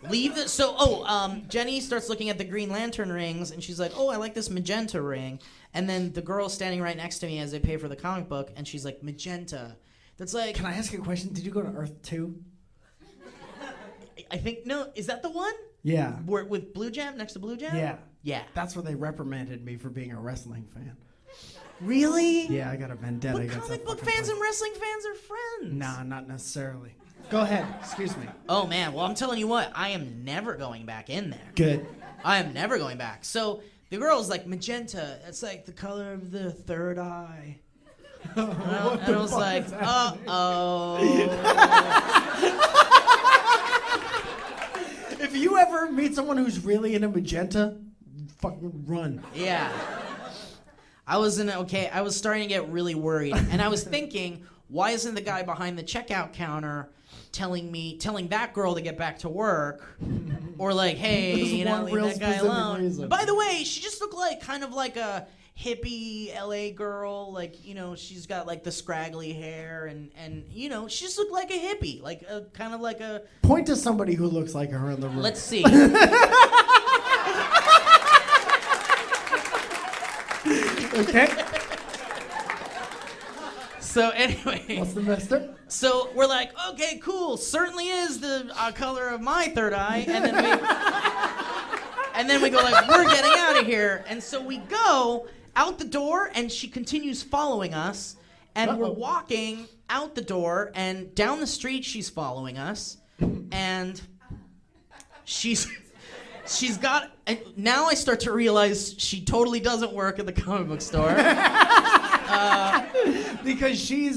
leave the... Jenny starts looking at the Green Lantern rings, and she's like, oh, I like this magenta ring. And then the girl standing right next to me as they pay for the comic book, and she's like, magenta. That's like... Can I ask you a question? Did you go to Earth 2? I think... No, is that the one? Yeah. Where, with Blue Jam, next to Blue Jam? Yeah. Yeah. That's where they reprimanded me for being a wrestling fan. Really? Yeah, I got a vendetta But against comic that book fucking fans place. and wrestling fans are friends. Nah, not necessarily. Go ahead. Excuse me. Oh, man. Well, I'm telling you what. I am never going back in there. Good. I am never going back. So the girl's like, magenta. It's like the color of the third eye. And I was like, uh-oh. If you ever meet someone who's really into magenta, fucking run. Yeah. I was starting to get really worried. And I was thinking, why isn't the guy behind the checkout counter telling that girl to get back to work? Or like, hey, leave that guy alone. Reason. By the way, she just looked like kind of like a hippie LA girl. Like, she's got like the scraggly hair and she just looked like a hippie. Like a kind of like a... Point to somebody who looks like her in the room. Let's see. Okay. So anyway, What's the mister? so we're like, okay, cool. Certainly is the color of my third eye, and then we go like, we're getting out of here. And so we go out the door, and she continues following us, and we're walking out the door, and down the street she's following us, and she's got. And now I start to realize she totally doesn't work at the comic book store. Because she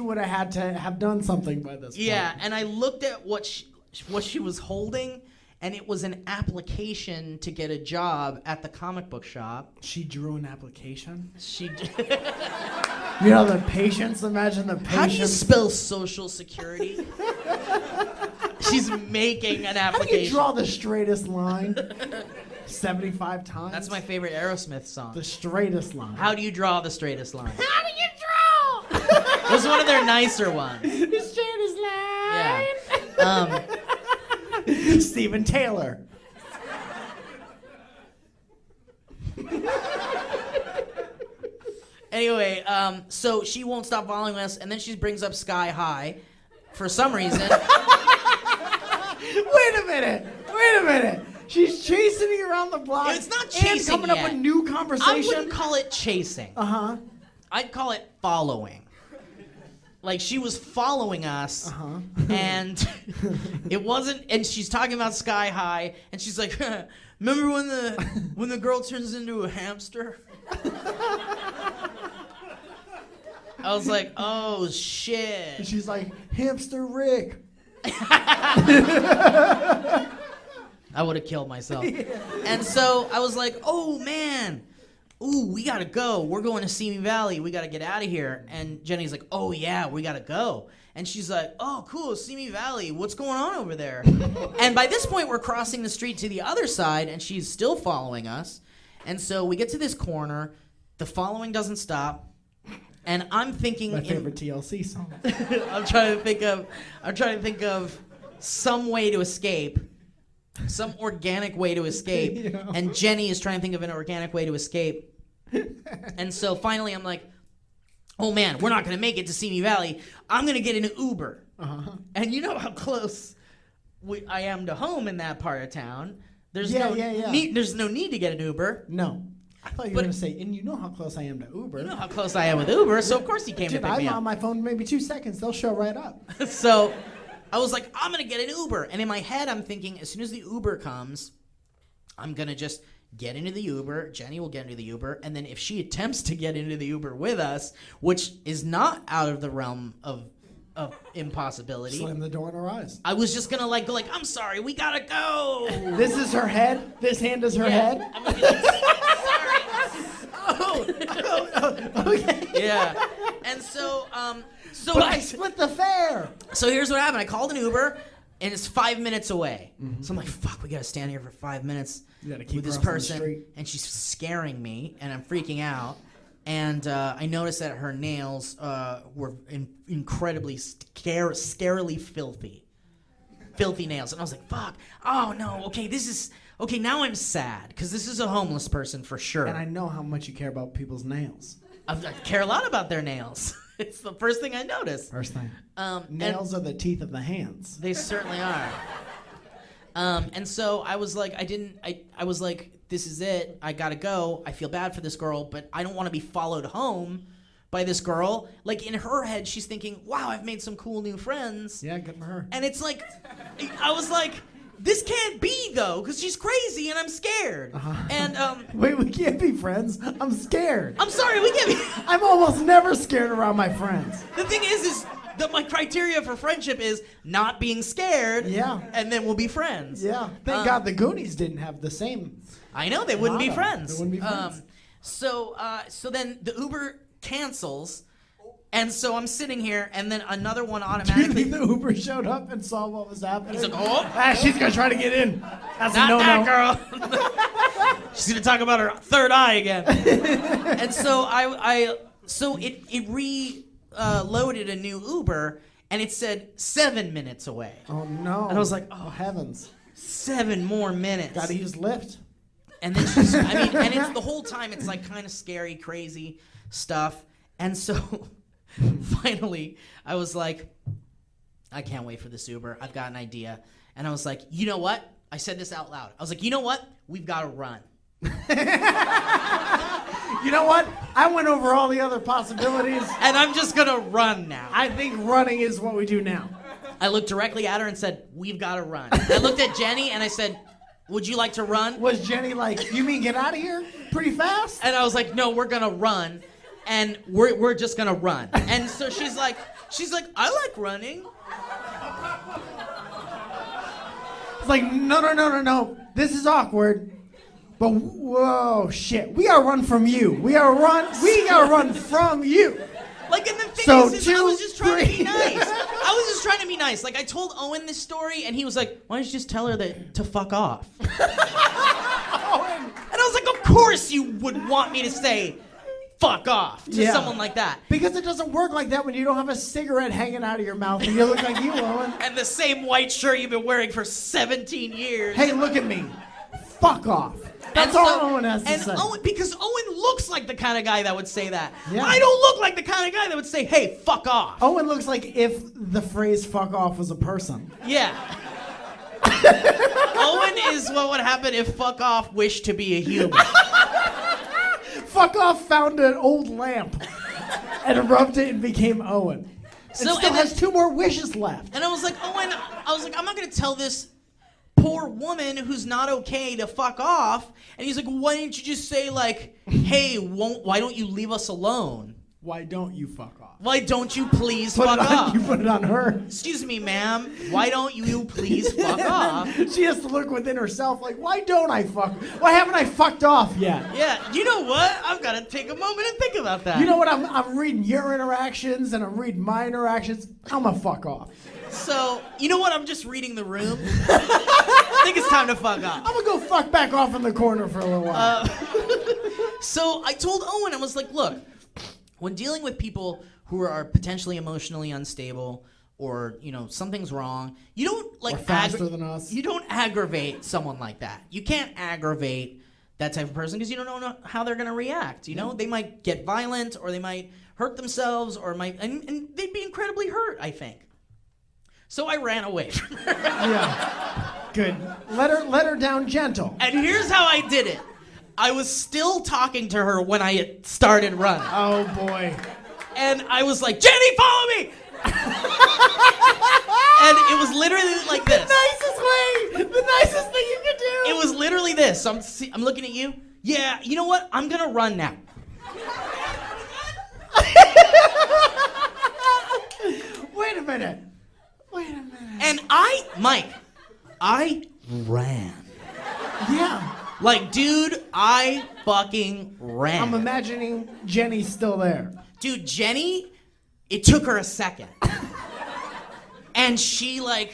would have had to have done something by this point. Yeah, and I looked at what she was holding, and it was an application to get a job at the comic book shop. She drew an application? She. You know the patience? Imagine the patience. How do you spell Social Security? She's making an How application. do you draw the straightest line? 75 times? That's my favorite Aerosmith song. The straightest line. How do you draw the straightest line? How do you draw? It was one of their nicer ones. The straightest line. Yeah. Steven Taylor. Anyway, so she won't stop following us, and then she brings up Sky High for some reason. Wait a minute. She's chasing you around the block. It's not chasing and coming yet. up with new I conversation. wouldn't call it chasing. Uh-huh. I'd call it following. Like, she was following us, and it wasn't. And she's talking about Sky High, and she's like, "Remember when the girl turns into a hamster?" I was like, "Oh shit!" And she's like, Hamster Rick. I would have killed myself. And so I was like, oh man, ooh, we gotta go. We're going to Simi Valley. We gotta get out of here. And Jenny's like, oh yeah, we gotta go. And she's like, oh cool, Simi Valley. What's going on over there? And by this point, we're crossing the street to the other side, and she's still following us. And so we get to this corner. The following doesn't stop. And I'm thinking, My favorite TLC song. I'm trying to think of some way to escape, some organic way to escape. Yeah. And Jenny is trying to think of an organic way to escape. And so finally I'm like, oh man, we're not going to make it to Simi Valley. I'm going to get an Uber. And you know how close I am to home in that part of town. There's no need to get an Uber. No. I thought you were going to say, and you know how close I am to Uber. You know how close I am with Uber, so of course he came to pick me up. I'm on my phone maybe 2 seconds. They'll show right up. So I was like, I'm going to get an Uber. And in my head, I'm thinking, as soon as the Uber comes, I'm going to just get into the Uber. Jenny will get into the Uber. And then if she attempts to get into the Uber with us, which is not out of the realm of impossibility. Slam the door in her eyes. I was just going to go like, I'm sorry, we got to go. This is her head. This hand is her head. I'm going to be like, sorry. Okay. Yeah. And so, But I split the fare. So here's what happened. I called an Uber, and it's 5 minutes away. So I'm like, fuck, we got to stand here for 5 minutes with this person. And she's scaring me, and I'm freaking out. And I noticed that her nails were incredibly, scarily filthy. Filthy nails. And I was like, fuck. Oh, no. Okay, now I'm sad, because this is a homeless person for sure. And I know how much you care about people's nails. I care a lot about their nails. It's the first thing I noticed. First thing. Nails are the teeth of the hands. They certainly are. And so I was like, I was like, this is it. I gotta go. I feel bad for this girl, but I don't want to be followed home by this girl. Like in her head, she's thinking, wow, I've made some cool new friends. Yeah, good for her. And it's like, I was like, this can't be though, because she's crazy and I'm scared. And Wait, we can't be friends. I'm scared. I'm sorry, we can't be. I'm almost never scared around my friends. The thing is that my criteria for friendship is not being scared. Yeah. And then we'll be friends. Yeah. Thank God the Goonies didn't have the same. I know, they wouldn't be friends. They wouldn't be friends. So then the Uber cancels, and so I'm sitting here, and then another one automatically. Do you think the Uber showed up and saw what was happening? He's like, oh, she's gonna try to get in. That's not a no-no. that girl. She's gonna talk about her third eye again. And so it reloaded a new Uber, and it said 7 minutes away. Oh no! And I was like, oh heavens! 7 more minutes. Gotta use Lyft. And then she's, and it's the whole time it's like kind of scary, crazy stuff. And so finally I was like, I can't wait for this Uber. I've got an idea. And I was like, you know what? I said this out loud. I was like, you know what? We've got to run. You know what? I went over all the other possibilities. And I'm just going to run now. I think running is what we do now. I looked directly at her and said, we've got to run. I looked at Jenny and I said, would you like to run? Was Jenny like, you mean get out of here pretty fast? And I was like, no, we're gonna run, and we're just gonna run. And so she's like, I like running. It's like, no. This is awkward. But whoa, shit. We gotta run from you. We gotta run from you. Like, and the thing So is I was 2, just trying to be 3. nice. I was just trying to be nice. Like, I told Owen this story, and he was like, why don't you just tell her to fuck off? And I was like, of course you would want me to say fuck off to someone like that. Because it doesn't work like that when you don't have a cigarette hanging out of your mouth and you look like you, Owen. And the same white shirt you've been wearing for 17 years. Hey, look at me. Fuck off. That's And all so- Owen has to and say. Because Owen looks like the kind of guy that would say that. Yeah. I don't look like the kind of guy that would say, hey, fuck off. Owen looks like if the phrase fuck off was a person. Yeah. Owen is what would happen if fuck off wished to be a human. Fuck off found an old lamp and rubbed it and became Owen. So- It still and has then- 2 more wishes left. And I was like, Owen, I'm not going to tell this poor woman who's not okay to fuck off. And he's like, why didn't you just say like, hey, why don't you leave us alone? Why don't you fuck off? Why don't you please Put fuck it on, off? you put it on her. Excuse me, ma'am. Why don't you please fuck off? She has to look within herself like, why don't I fuck? Why haven't I fucked off yet? Yeah, you know what? I've got to take a moment and think about that. You know what? I'm reading your interactions and I'm reading my interactions. I'm gonna fuck off. So, you know what? I'm just reading the room. I think it's time to fuck off. I'm gonna go fuck back off in the corner for a little while. So I told Owen, I was like, look, when dealing with people who are potentially emotionally unstable or, you know, something's wrong, you don't like Or faster than us. You don't aggravate someone like that. You can't aggravate that type of person because you don't know how they're going to react. You know, they might get violent or they might hurt themselves or and they'd be incredibly hurt, I think. So I ran away from her. Yeah. Good. Let her down gentle. And here's how I did it. I was still talking to her when I had started running. Oh boy. And I was like, Jenny, follow me! And it was literally like this. The nicest thing you could do. It was literally this. So I'm looking at you. Yeah, you know what? I'm gonna run now. Wait a minute. And Mike, I ran. Yeah. Like, dude, I fucking ran. I'm imagining Jenny's still there. Dude, Jenny, it took her a second. And she had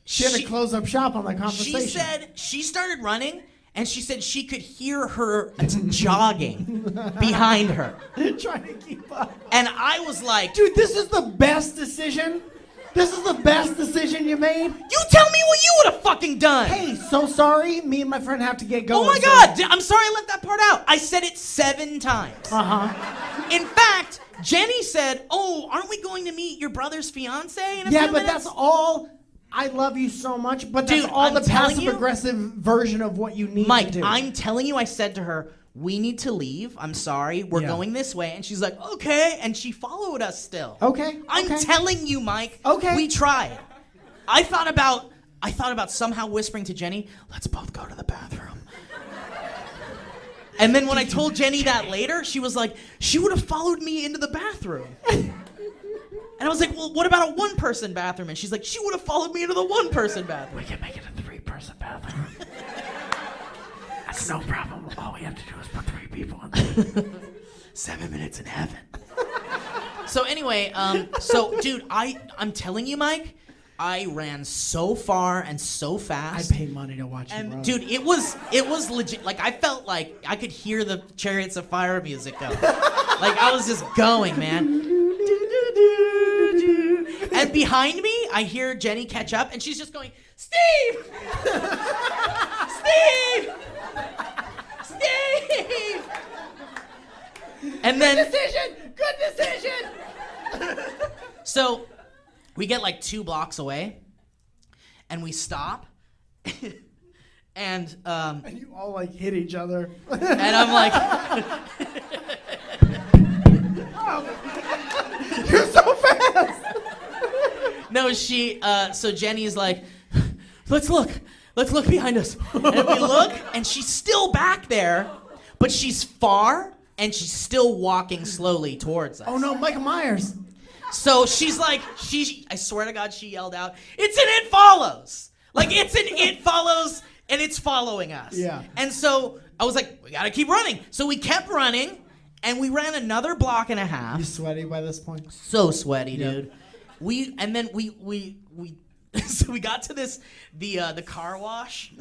to close up shop on the conversation. She said she started running, and she said she could hear her jogging behind her. Trying to keep up. And I was like, Dude, this is the best decision. This is the best decision you made. you tell me what you would have fucking done. Hey, so sorry. Me and my friend have to get going. Oh my God, I'm sorry I left that part out. I said it 7 times. Uh-huh. In fact, Jenny said, oh, aren't we going to meet your brother's fiance in a Yeah, few but minutes? that's all. I love you so much, but that's Dude, all I'm the telling you- passive-aggressive version of what you need Mike, to do. I'm telling you, I said to her, we need to leave. I'm sorry. We're Yeah. going this way. And she's like, okay. And she followed us still. Okay. I'm okay. telling you, Mike. Okay. We tried. I thought about somehow whispering to Jenny, let's both go to the bathroom. And then when I told Jenny that later, she was like, she would have followed me into the bathroom. And I was like, well, what about a 1-person bathroom? And she's like, she would have followed me into the 1-person bathroom. We can make it a 3-person bathroom. That's no problem. All we have to do is put 3 people in there. 7 minutes in heaven. So anyway, dude, I'm telling you, Mike, I ran so far and so I fast. pay money to watch you And run. dude, it was legit. Like I felt like I could hear the Chariots of Fire music go. Like I was just going, man. And behind me, I hear Jenny catch up, and she's just going, Steve, Steve, Steve. And then good decision. So we get like 2 blocks away, and we stop, and And you all like hit each other. and I'm like, You're so fast. no, so Jenny's like, let's look behind us. And we look, and she's still back there, but she's far, and she's still walking slowly towards us. Oh no, Michael Myers. So she's like, I swear to God, she yelled out, it's an It Follows. Like, it's an It Follows, and it's following us. Yeah. And so I was like, we gotta keep running. So we kept running, and we ran another block and a half. You sweaty by this point? So sweaty, Yeah. dude. We so we got to the car wash,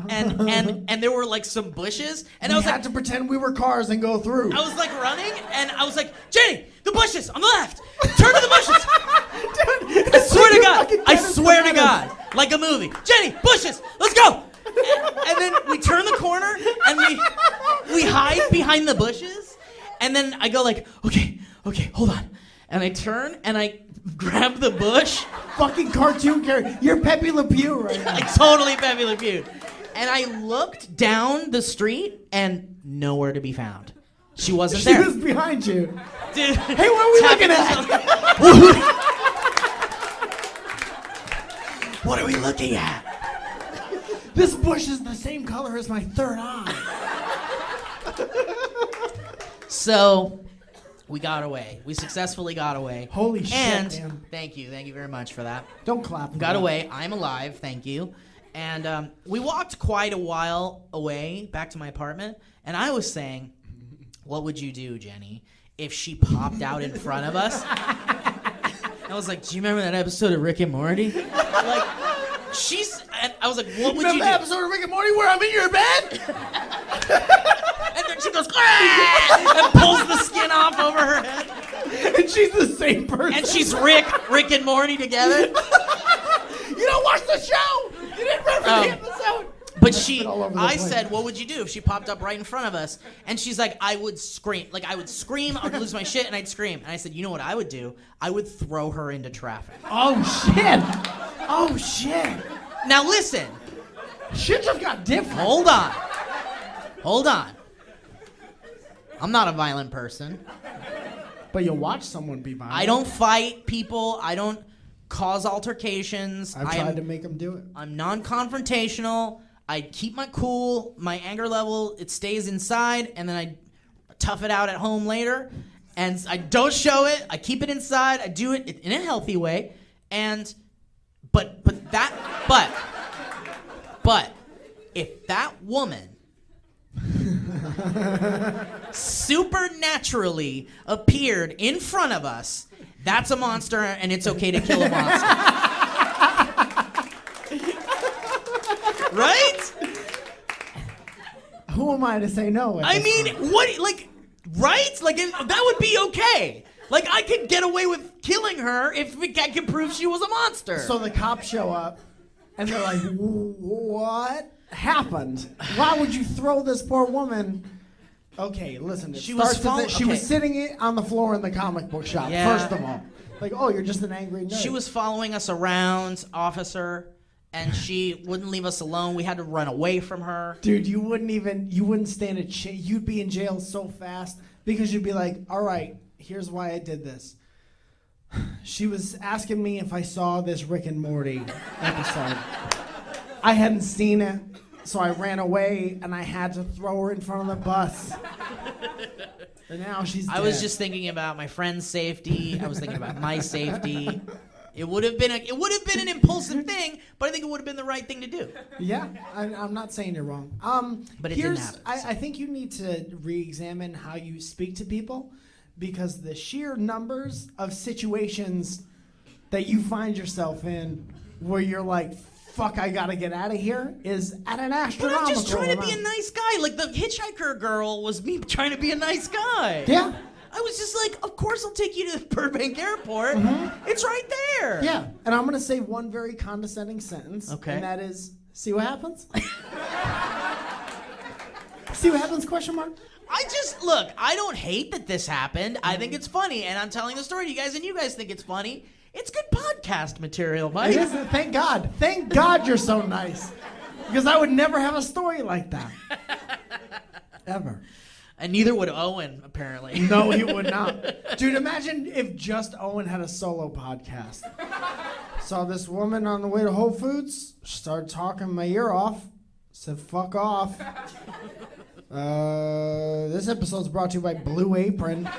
and there were like some bushes, and I We was had like, to pretend we were cars and go through. I was like running, and I was like, Jenny, the bushes on the left, turn to the bushes. Dude, I swear to God, fucking I Dennis swear to the God, like a movie. Jenny, bushes, let's go. And then we turn the corner, and we hide behind the bushes, and then I go like, okay, hold on, and I turn and I grab the bush. Fucking cartoon character. You're Pepe Le Pew right now. I totally Pepe Le Pew. And I looked down the street and nowhere to be found. She wasn't She there. was behind you. Dude, Hey, what are we looking at? What are we looking at? This bush is the same color as my third eye. So We got away. We successfully got away. Holy shit, and man. Thank you very much for that. Don't clap. Got away. I'm alive. Thank you. And we walked quite a while away back to my apartment, and I was saying, what would you do, Jenny, if she popped out in front of us? I was like, do you remember that episode of Rick and Morty? Like, I was like, what would you do? Remember that episode of Rick and Morty where I'm in your bed? And then she goes, and pulls the skin off over her head. And she's the same person. And she's Rick and Morty together. You don't watch the show. You didn't remember the episode. But I place. said, what would you do if she popped up right in front of us? And she's like, I would scream. Like, I would scream, I would lose my shit, and I'd scream. And I said, you know what I would do? I would throw her into traffic. Oh, shit. Oh, shit. Now, listen. Shit just got different. Hold on. I'm not a violent person. But you'll watch someone be violent. I don't fight people. I don't cause altercations. I've tried to make them do it. I'm non-confrontational. I keep my cool. My anger level, it stays inside, and then I tough it out at home later. And I don't show it. I keep it inside. I do it in a healthy way. And but if that woman supernaturally appeared in front of us, that's a monster, and it's okay to kill a monster. Right? Who am I to say no? I mean, what, like, right? Like, that would be okay. Like, I could get away with killing her if I could prove she was a monster. So the cops show up, and they're like, what happened? Why would you throw this poor woman? Okay, listen. She was sitting on the floor in the comic book shop, first of all. Like, oh, you're just an angry nerd. She was following us around, officer, and she wouldn't leave us alone. We had to run away from her. Dude, you wouldn't stand a chance. You'd be in jail so fast because you'd be like, all right, here's why I did this. She was asking me if I saw this Rick and Morty episode. I hadn't seen it, so I ran away, and I had to throw her in front of the bus. And now she's dead. I was just thinking about my friend's safety. I was thinking about my safety. It would have been an impulsive thing, but I think it would have been the right thing to do. Yeah, I'm not saying you're wrong. But it didn't happen. I think you need to re-examine how you speak to people, because the sheer numbers of situations that you find yourself in where you're like, fuck, I gotta get out of here, is at an astronomical But I'm just trying to be a amount. nice guy. Like, the hitchhiker girl was me trying to be a nice guy. Yeah. I was just like, of course I'll take you to Burbank Airport. It's right there. Yeah, and I'm gonna say one very condescending sentence. Okay. And that is, see what happens? See what happens, question mark? Look, I don't hate that this happened. I think it's funny, and I'm telling the story to you guys, and you guys think it's funny. It's good podcast material, Mike. It is, thank God. Thank God you're so nice. Because I would never have a story like that. Ever. And neither would Owen, apparently. No, he would not. Dude, imagine if just Owen had a solo podcast. Saw this woman on the way to Whole Foods, started talking my ear off, said fuck off. This episode's brought to you by Blue Apron.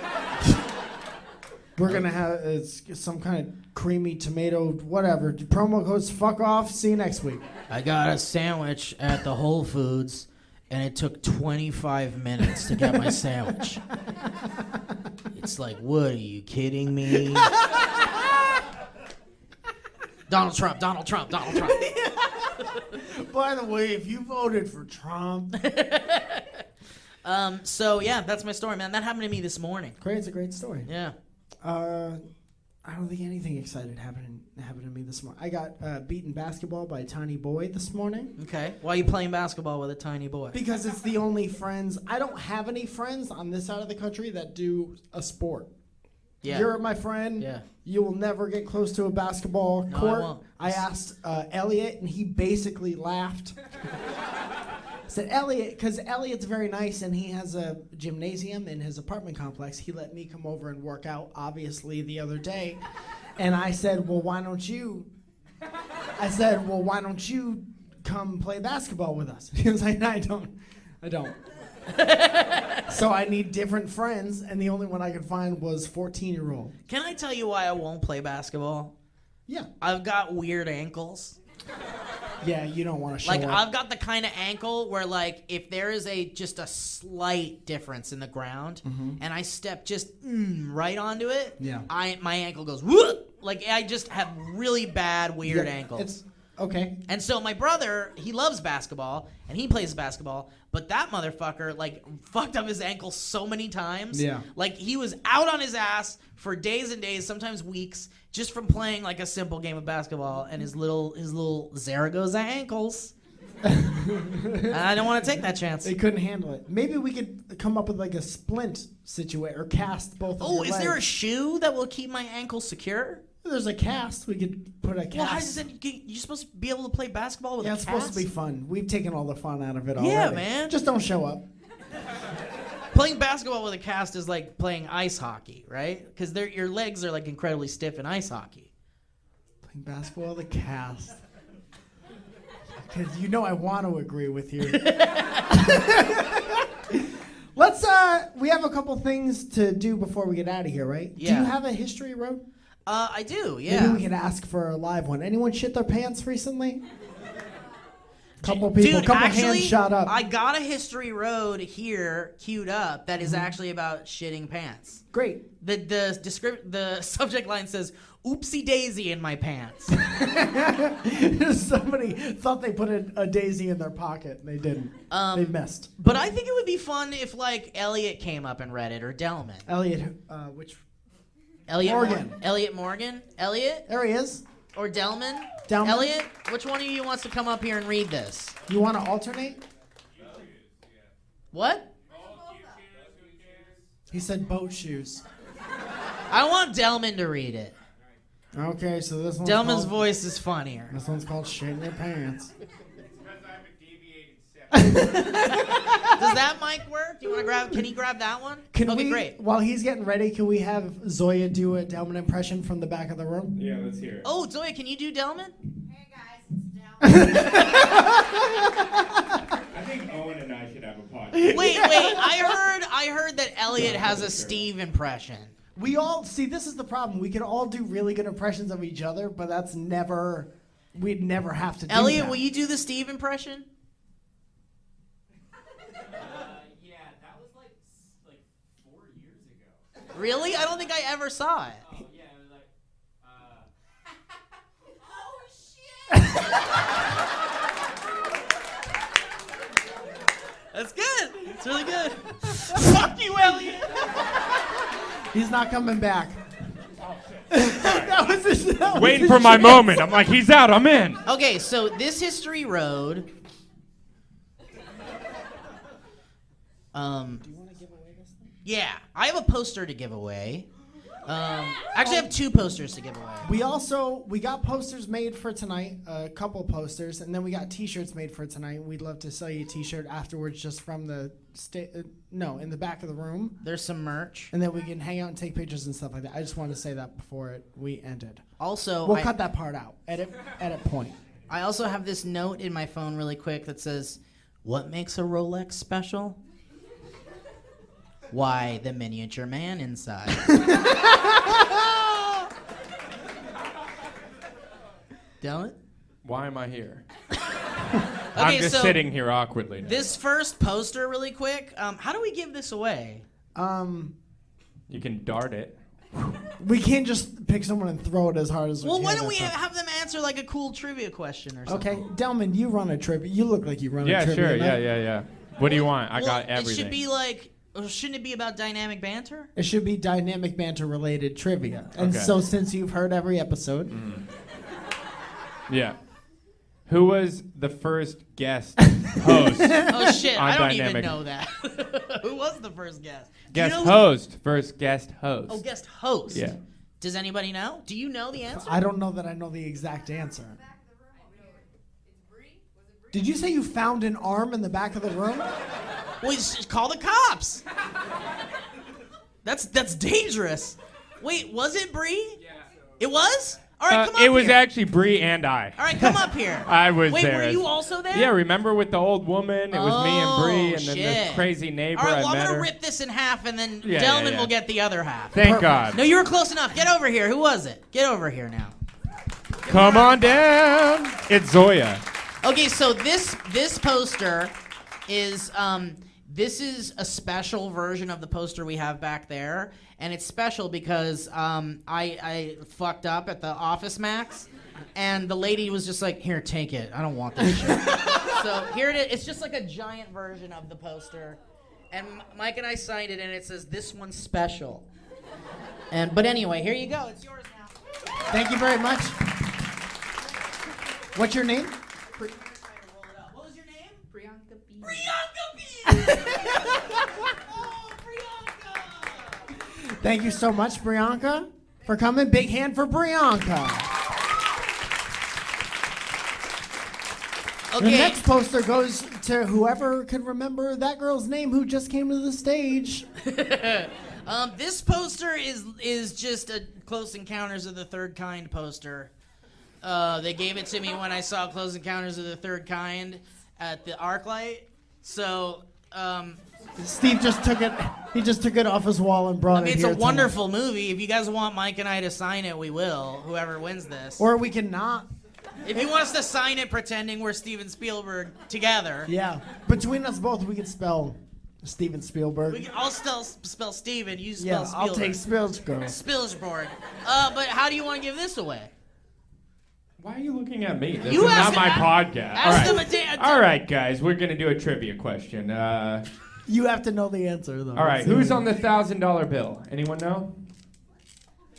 We're gonna have some kind of creamy tomato, whatever. Promo code's fuck off. See you next week. I got a sandwich at the Whole Foods, and it took 25 minutes to get my sandwich. It's like, what, are you kidding me? Donald Trump. By the way, if you voted for Trump. So yeah, that's my story, man. That happened to me this morning. Great, it's a great story. Yeah. I don't think anything exciting happened to me this morning. I got beaten basketball by a tiny boy this morning. Okay. Why are you playing basketball with a tiny boy? Because it's the only friends. I don't have any friends on this side of the country that do a sport. Yeah. You're my friend. Yeah. You will never get close to a basketball court. I won't. I asked Elliot, and he basically laughed. I said, Elliot, because Elliot's very nice, and he has a gymnasium in his apartment complex. He let me come over and work out, obviously, the other day. And I said, well, why don't you come play basketball with us? He was like, no, I don't. So I need different friends, and the only one I could find was 14-year-old. Can I tell you why I won't play basketball? Yeah. I've got weird ankles. Yeah, you don't want to show Like, up. I've got the kind of ankle where, like, if there is just a slight difference in the ground, and I step just right onto it, Yeah. my ankle goes whoop. Like, I just have really bad weird Yeah, ankles. It's okay. And so my brother, he loves basketball, and he plays basketball, but that motherfucker, like, fucked up his ankle so many times. Yeah. Like, he was out on his ass for days and days, sometimes weeks, just from playing, like, a simple game of basketball, and his little Zaragoza ankles. And I don't want to take that chance. They couldn't handle it. Maybe we could come up with like a splint situation or cast both of Oh, your is there a legs. shoe that will keep my ankle secure? There's a cast. We could put a cast. Well, how does it you're supposed to be able to play basketball with Yeah, a it's cast? supposed to be fun. We've taken all the fun out of it already. Yeah, man. Just don't show up. Playing basketball with a cast is like playing ice hockey, right? Because your legs are like incredibly stiff in ice hockey. Playing basketball with a cast. Because you know I want to agree with you. Let's, we have a couple things to do before we get out of here, right? Yeah. Do you have a history road? I do, yeah. Maybe we can ask for a live one. Anyone shit their pants recently? Couple people, Dude, couple actually, hands shot up. I got a history road here queued up that is actually about shitting pants. Great. The subject line says, "Oopsie daisy in my pants." Somebody thought they put a daisy in their pocket, and they didn't. They missed. But I think it would be fun if like Elliot came up and read it, or Delman. Elliot, which? Elliot Morgan. Elliot Morgan. Elliot There he is. or Delman. Delman. Elliot, which one of you wants to come up here and read this? You want to alternate? What? He said boat shoes. I want Delman to read it. Okay, so this one's Delman's called, voice is funnier. This one's called shitting your pants. Does that mic work? Do you want to grab? Can he grab that one? Can okay, we, great. while he's getting ready, can we have Zoya do a Delman impression from the back of the room? Yeah, let's hear it. Oh, Zoya, can you do Delman? Hey guys, it's Del. I think Owen and I should have a podcast. Wait. I heard that Elliot has a Steve impression. We all, see, this is the problem. We can all do really good impressions of each other, but that's never, we'd never have to do Elliot, that. will you do the Steve impression? Yeah, that was like 4 years ago. Really? I don't think I ever saw it. Oh yeah, it was like, That's good. It's really good. Fuck you, Elliot. He's not coming back. that was Waiting for my moment. I'm like, he's out. I'm in. Okay, so this history road. Yeah, I have a poster to give away. Actually, I have 2 posters to give away. We got posters made for tonight, a couple posters, and then we got T-shirts made for tonight. We'd love to sell you a T-shirt afterwards, just from the in the back of the room, There's some merch. and then we can hang out and take pictures and stuff like that. I just wanted to say that before we ended. Also, We'll cut that part out. Edit point. I also have this note in my phone really quick that says, "What makes a Rolex special? Why, the miniature man inside." Dylan? Why am I here? Okay, I'm just so sitting here awkwardly now. this first poster really quick, how do we give this away? You can dart it. We can't just pick someone and throw it as hard as we Well, can. why don't we That's not- have them answer like a cool trivia question or something? Okay, Delman, you run a trivia. You look like you run a Yeah, trivia. sure. night. Yeah. What do you want? I Well, got everything. It should be like, shouldn't it be about dynamic banter? It should be dynamic banter related trivia. And Okay. so since you've heard every episode, Yeah. Who was the first guest host? Oh shit, On I don't even dynamic. know that. Who was the first guest? Do you Guest know who- host. First guest host. Oh, guest host. Yeah. Does anybody know? Do you know the answer? I don't know that I know the exact answer. Did you say you found an arm in the back of the room? Well, just call the cops. That's dangerous. Wait, was it Bree? Yeah. It was? All right, come up It was here. actually Bree and I. All right, come up here. I was Wait, there. were you also there? Yeah, remember with the old woman? It was me and Bree, and then shit. this crazy neighbor All right, I well, I'm met gonna her. rip this in half, and then Yeah, Delman yeah. will get the other half. Thank God. No, you were close enough. Get over here. Who was it? Get over here now. Come on down. It's Zoya. Okay, so this poster is this is a special version of the poster we have back there, and it's special because I fucked up at the Office Max, and the lady was just like, "Here, take it. I don't want this shit." So here it is. It's just like a giant version of the poster, and Mike and I signed it, and it says, "This one's special." But anyway, here you go. It's yours now. Thank you very much. What's your name? What was your name? Priyanka B. Priyanka B. Oh, Priyanka. Thank you so much, Brianka, for coming. Big hand for Brianka. Okay. The next poster goes to whoever can remember that girl's name who just came to the stage. This poster is just a Close Encounters of the Third Kind poster. They gave it to me when I saw Close Encounters of the Third Kind at the ArcLight. So, Steve just took it. He just took it off his wall and brought I mean, it it's here a tonight. wonderful movie. If you guys want Mike and I to sign it, we will. Whoever wins this. Or we can not. If he wants to sign it pretending we're Steven Spielberg together, Yeah. Between us both, we can spell Steven Spielberg. I'll still spell Steven. You spell Yeah, Spielberg. I'll take Spielberg. Spielberg. But how do you want to give this away? Why are you looking at me? This You is ask- not my podcast. ask All them right. a All right, guys, we're going to do a trivia question. You have to know the answer, though. All right, who's on the $1,000 bill? Anyone know?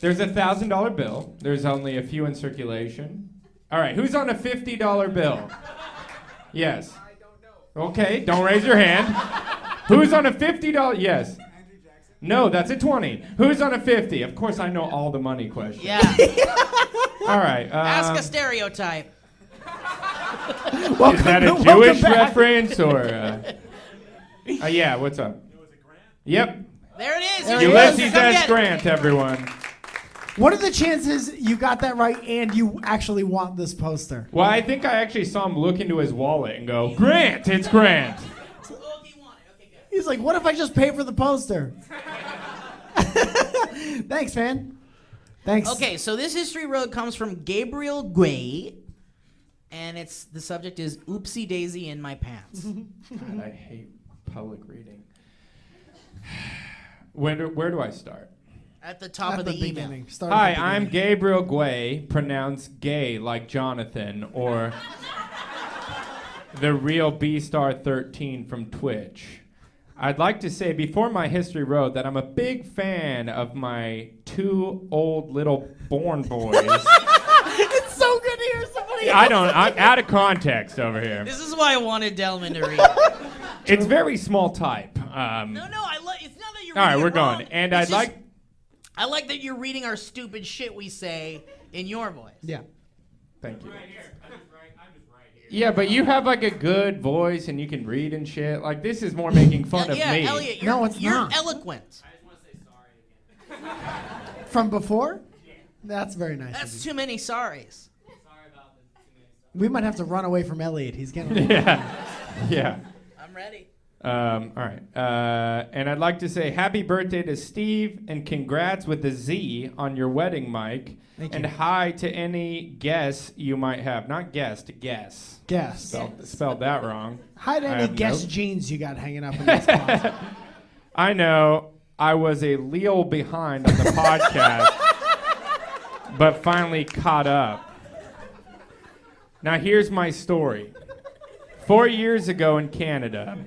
There's a $1,000 bill. There's only a few in circulation. All right, who's on a $50 bill? Yes. I don't know. Okay, don't raise your hand. Who's on a $50? Yes. Andrew Jackson. No, that's a 20. Who's on a 50? Of course, I know all the money questions. Yeah. All right. Ask a stereotype. Is that a welcome Jewish back. reference or? Yeah. What's up? Yep. There it is. There Here he it is. is. Ulysses Come S. get it. Grant, everyone. What are the chances you got that right and you actually want this poster? Well, I think I actually saw him look into his wallet and go, Grant, it's Grant. Oh, he won it. Okay, good. He's like, what if I just pay for the poster? Thanks, man. Thanks. Okay, so this history road comes from Gabriel Guay, and the subject is Oopsie Daisy in my pants. God, I hate public reading. Where do I start? At the top At of the the email. beginning. Start at Hi, the I'm beginning. Gabriel Guay, pronounced gay like Jonathan, or the real B-Star 13 from Twitch. I'd like to say before my history road that I'm a big fan of my two old little born boys. It's so good to hear somebody I'm out of context over here. This is why I wanted Delman to read it. It's very small type. No, I like. It's not that you're. All right, reading we're it wrong. going. And It's I'd just- like. I like that you're reading our stupid shit we say in your voice. Yeah. Thank you. Right here. I'm just right here. Yeah, but you have like a good voice and you can read and shit. Like this is more making fun of yeah, me. Elliot, No, it's you're not. eloquent. I just want to say sorry again. From before? That's very nice. of That's you. too many sorries. Sorry about the too many stuff. We might have to run away from Elliot. He's getting. Yeah. Yeah. I'm ready. All right. And I'd like to say happy birthday to Steve and congrats with the Z on your wedding, Mike. Thank and you. hi to any guess you might have. Not guest, guess. Guess. Spelled that wrong. Hi to I any have guest no- jeans you got hanging up in this closet. I know I was a little behind on the podcast, but finally caught up. Now here's my story. 4 years ago in Canada,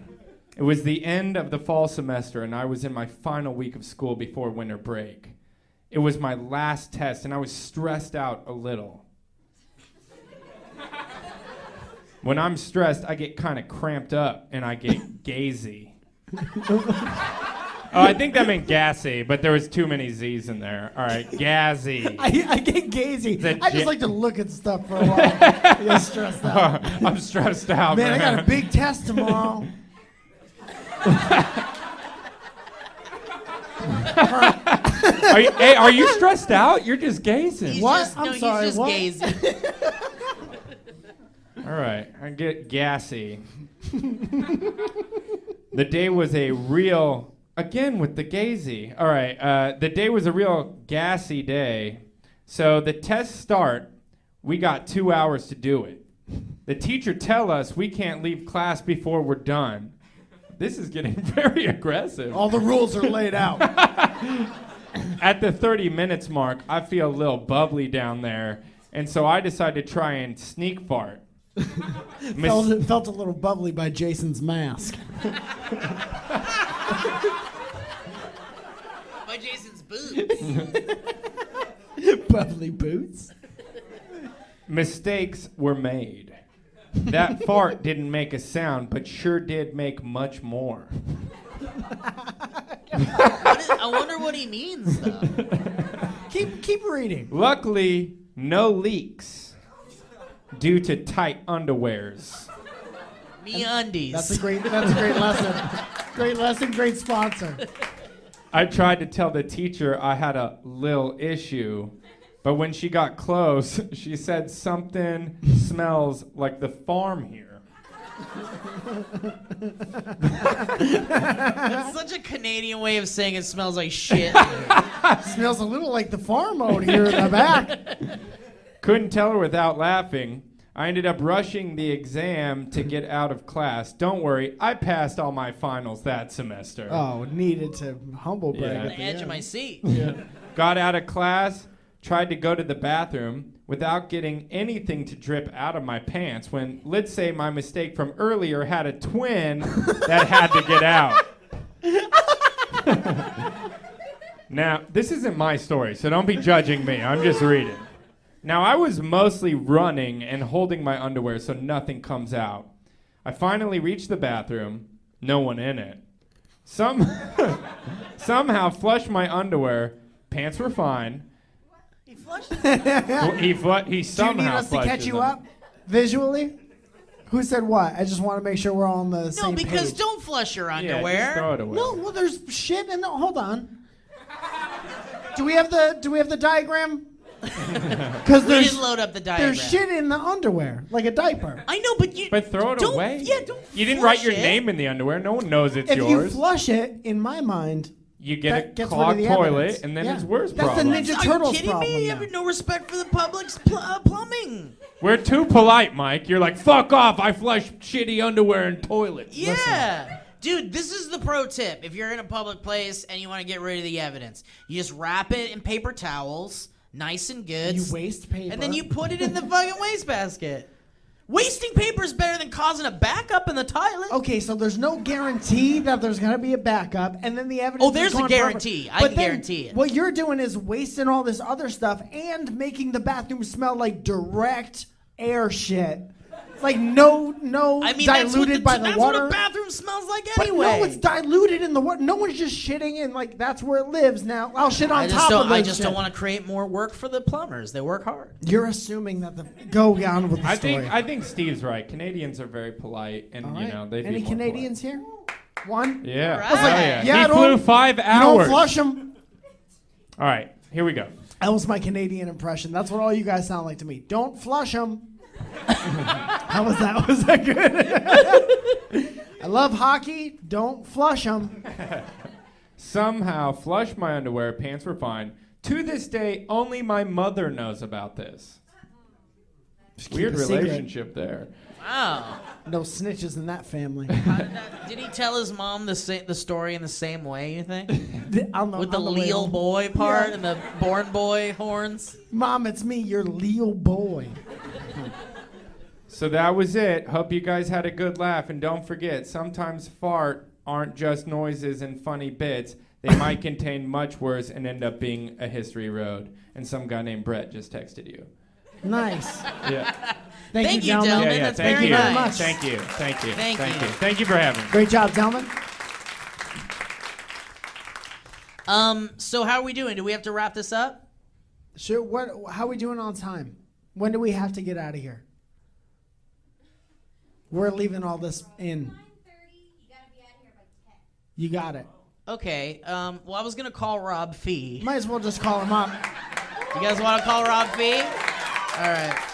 it was the end of the fall semester and I was in my final week of school before winter break. It was my last test and I was stressed out a little. When I'm stressed, I get kind of cramped up and I get gazy. Oh, I think that meant gassy, but there was too many Z's in there. All right, gassy. I get gazy. Is that I just ja- like to look at stuff for a while. Get stressed out. I'm stressed out, Man, man. I got a big test tomorrow. Are you stressed out? You're just gazing. He's What? Just, I'm no, sorry, he's just what? gazing. All right, I get gassy. The day was a real, again with the gazy. All right, the day was a real gassy day. So the tests start, we got 2 hours to do it. The teacher tell us we can't leave class before we're done. This is getting very aggressive. All the rules are laid out. At the 30 minutes mark, I feel a little bubbly down there, and so I decided to try and sneak fart. Felt a little bubbly by Jason's mask. By Jason's boots. Bubbly boots. Mistakes were made. That fart didn't make a sound, but sure did make much more. I wonder what he means, though. Keep reading. Luckily, no leaks due to tight underwears. MeUndies. That's a great lesson. Great lesson, great sponsor. I tried to tell the teacher I had a lil issue, but when she got close, she said something smells like the farm here. That's such a Canadian way of saying it smells like shit. Smells a little like the farm out here in the back. Couldn't tell her without laughing. I ended up rushing the exam to get out of class. Don't worry, I passed all my finals that semester. Oh, needed to humble brag. Yeah. On at the the edge end. of my seat. Got out of class, tried to go to the bathroom without getting anything to drip out of my pants when, let's say, my mistake from earlier had a twin that had to get out. Now, this isn't my story, so don't be judging me. I'm just reading. Now, I was mostly running and holding my underwear so nothing comes out. I finally reached the bathroom, no one in it. Somehow flushed my underwear, pants were fine. He flushed. He Do you need somehow us to catch flushes you them. up visually? Who said what? I just want to make sure we're all on the No, same because page. don't flush your Yeah, underwear. just throw it away. No, well, there's shit in the. Hold on. Do we have the diagram? Because We there's didn't load up the diagram. there's shit in the underwear, like a diaper. I know, but you. But throw it don't, away. Yeah, don't. You didn't write flush your it. name in the underwear. No one knows it's If you yours. flush it, in my mind, You get that a gets rid of clogged the toilet, evidence. and then Yeah. it's worse That's the problem. Ninja Are Turtles you kidding problem me? You now. have no respect for the public's plumbing. We're too polite, Mike. You're like, fuck off. I flush shitty underwear in toilets. Yeah. Dude, this is the pro tip. If you're in a public place and you want to get rid of the evidence, you just wrap it in paper towels, nice and good. You waste paper. And then you put it in the fucking wastebasket. Wasting paper is better than causing a backup in the toilet. Okay, so there's no guarantee that there's gonna be a backup, and then the evidence. Oh, there's is a gone forever. guarantee. I But can then guarantee it. What you're doing is wasting all this other stuff and making the bathroom smell like direct air shit. Like no I mean, that's what diluted by the that's water. what a bathroom smells like But anyway. no, it's diluted in the water. No one's just shitting in like that's where it lives now. I'll shit on I just top don't. of those I just shit. don't want to create more work for the plumbers. They work hard. You're assuming that the go on with the I story. think Steve's right. Canadians are very polite, and All you right. know they. Any Canadians here? One. Yeah. All right. I was like, yeah, he don't- flew 5 You hours. don't flush them. All right, here we go. That was my Canadian impression. That's what all you guys sound like to me. Don't flush them. How was that? Was that good? I love hockey. Don't flush them. Somehow flushed my underwear. Pants were fine. To this day, only my mother knows about this. Weird a secret. relationship there. Wow. No snitches in that family. Did he tell his mom the story in the same way? You think? I'll know, With the on way Leo home. boy part Yeah. and the born boy horns. Mom, it's me, your Leo boy. So that was it. Hope you guys had a good laugh. And don't forget, sometimes fart aren't just noises and funny bits. They might contain much worse and end up being a history road. And some guy named Brett just texted you. Nice. Yeah. Thank you, gentlemen. gentlemen. Yeah, That's thank very you. nice. much. Thank you. Thank you. Thank you. Thank you for having me. Great job, gentlemen. So how are we doing? Do we have to wrap this up? Sure. How are we doing on time? When do we have to get out of here? We're leaving all this in. 9:30, you gotta be out of here by 10. You got it. Okay. Well, I was gonna call Rob Fee. Might as well just call him up. You guys want to call Rob Fee? All right.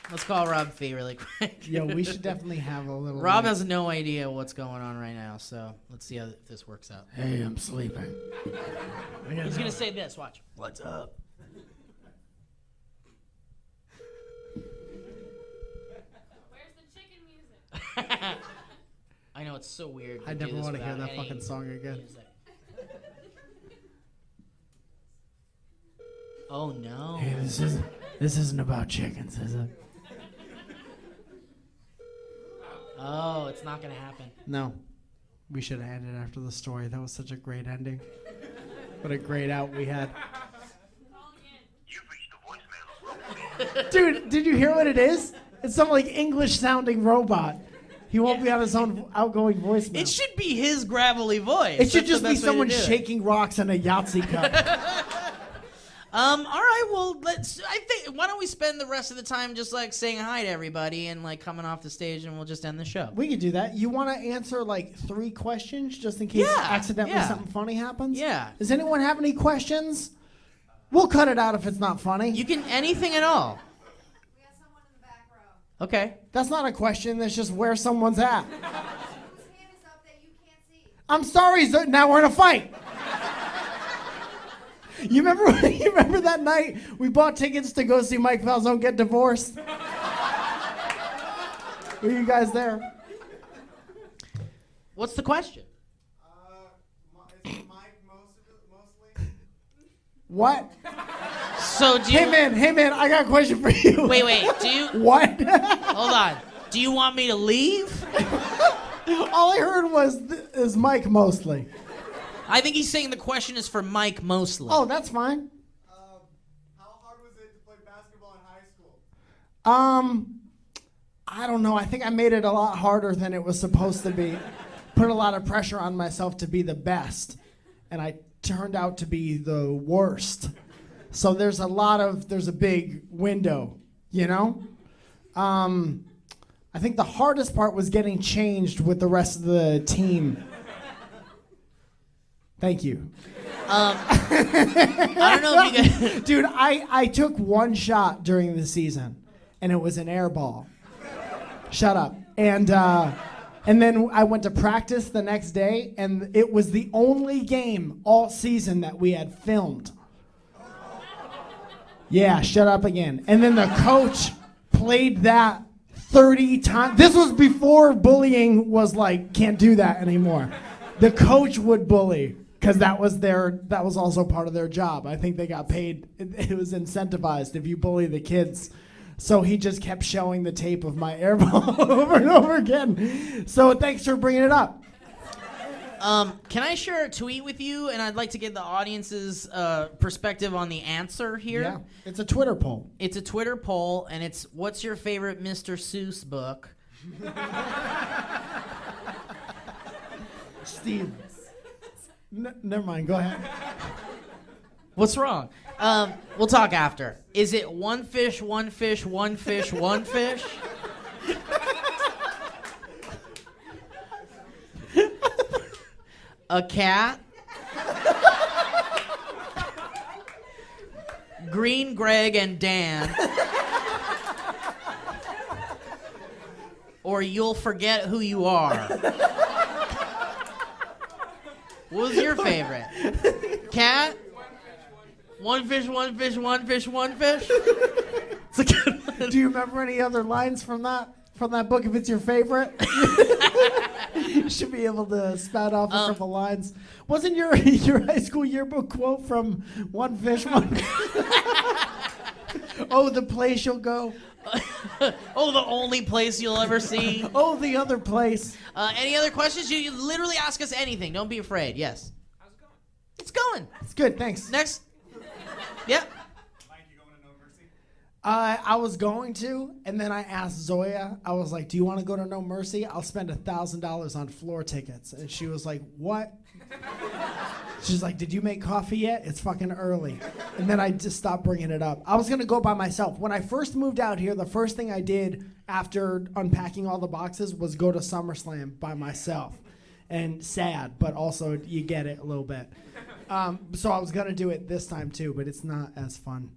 Let's call Rob Fee really quick. Yo, we should definitely have a little. Rob has no idea what's going on right now, so let's see if this works out. Hey, I'm sleeping. He's gonna say this. Watch. What's up? Where's the chicken music? I know it's so weird. I never want to hear that fucking song again. music. Oh no. Hey, this isn't about chickens, is it? Oh, it's not gonna happen. No. We should have ended after the story. That was such a great ending. What a great out we had. Dude, did you hear what it is? It's some like English sounding robot. He won't be on his own outgoing voicemail. It should be his gravelly voice. It should That's just the be best way to someone do it. shaking rocks in a Yahtzee cup. All right. Well, why don't we spend the rest of the time just like saying hi to everybody and like coming off the stage, and we'll just end the show. We could do that. You want to answer like 3 questions just in case Yeah, accidentally yeah. something funny happens? Yeah. Does anyone have any questions? We'll cut it out if it's not funny. You can anything at all. We got someone in the back row. Okay. That's not a question. That's just where someone's at. Whose hand is up that you can't see? I'm sorry. Now we're in a fight. You remember that night we bought tickets to go see Mike Falzone get divorced? Were you guys there? What's the question? Is it Mike mostly? What? So do you? Hey man, I got a question for you. Wait. Do you? What? Hold on. Do you want me to leave? All I heard was is Mike mostly. I think he's saying the question is for Mike mostly. Oh, that's fine. How hard was it to play basketball in high school? I don't know. I think I made it a lot harder than it was supposed to be. Put a lot of pressure on myself to be the best, and I turned out to be the worst. So there's a big window, you know? I think the hardest part was getting changed with the rest of the team. Thank you. I don't know if you guys. Dude, I took 1 shot during the season, and it was an air ball. Shut up. And then I went to practice the next day, and it was the only game all season that we had filmed. Yeah, shut up again. And then the coach played that 30 times. This was before bullying was like, can't do that anymore. The coach would bully. Because that was also part of their job. I think they got paid. It was incentivized if you bully the kids. So he just kept showing the tape of my airball over and over again. So thanks for bringing it up. Can I share a tweet with you? And I'd like to get the audience's perspective on the answer here. Yeah, it's a Twitter poll. It's a Twitter poll, and it's what's your favorite Mr. Seuss book? Steve. Never mind. Go ahead. What's wrong? We'll talk after. Is it one fish, one fish, one fish, one fish? A cat? Green, Greg, and Dan? Or you'll forget who you are? What was your favorite? Cat? One fish, one fish, one fish, one fish? It's a good one. Do you remember any other lines from that book if it's your favorite? You should be able to spout off a couple lines. Wasn't your high school yearbook quote from One Fish, One Fish? Oh, the place you'll go. Oh, the only place you'll ever see. Oh, the other place. Any other questions? You literally ask us anything. Don't be afraid. Yes. How's it going? It's going. It's good, thanks. Next. Yep. Mike, you going to No Mercy? I was going to, and then I asked Zoya, I was like, do you want to go to No Mercy? I'll spend $1,000 on floor tickets. And she was like, what? She's like, did you make coffee yet? It's fucking early. And then I just stopped bringing it up. I was going to go by myself. When I first moved out here, the first thing I did after unpacking all the boxes was go to SummerSlam by myself. and sad, but also you get it a little bit. So I was gonna do it this time too, but it's not as fun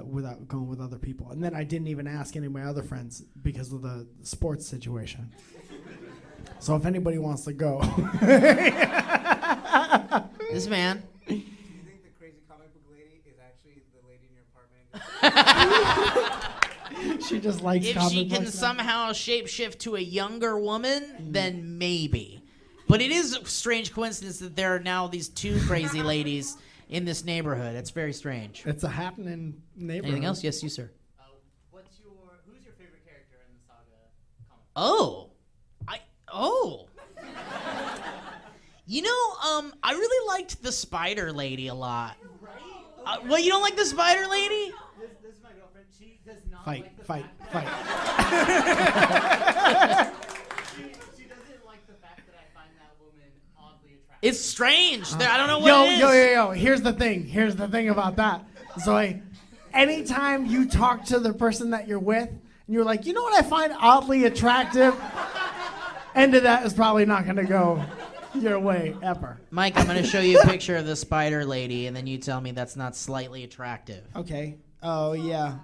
without going with other people. And then I didn't even ask any of my other friends because of the sports situation. So if anybody wants to go, This man. Do you think the crazy comic book lady is actually the lady in your apartment? she just likes. If comic she can books now. somehow shapeshift to a younger woman, then maybe. But it is a strange coincidence that there are now these two crazy ladies in this neighborhood. It's very strange. It's a happening neighborhood. Anything else? Yes, you, sir. Who's your favorite character in the Saga comic? You know, I really liked the Spider Lady a lot. Well, you don't like the Spider Lady? This is my girlfriend. She does not Fight. She doesn't like the fact that I find that woman oddly attractive. It's strange. I don't know what it is. Yo. Here's the thing about that, Zoe. Anytime you talk to the person that you're with, and you're like, you know what I find oddly attractive, end of that is probably not going to go your way ever. Mike, I'm going to show you a picture of the Spider Lady, and then you tell me that's not slightly attractive. Okay. Oh, yeah.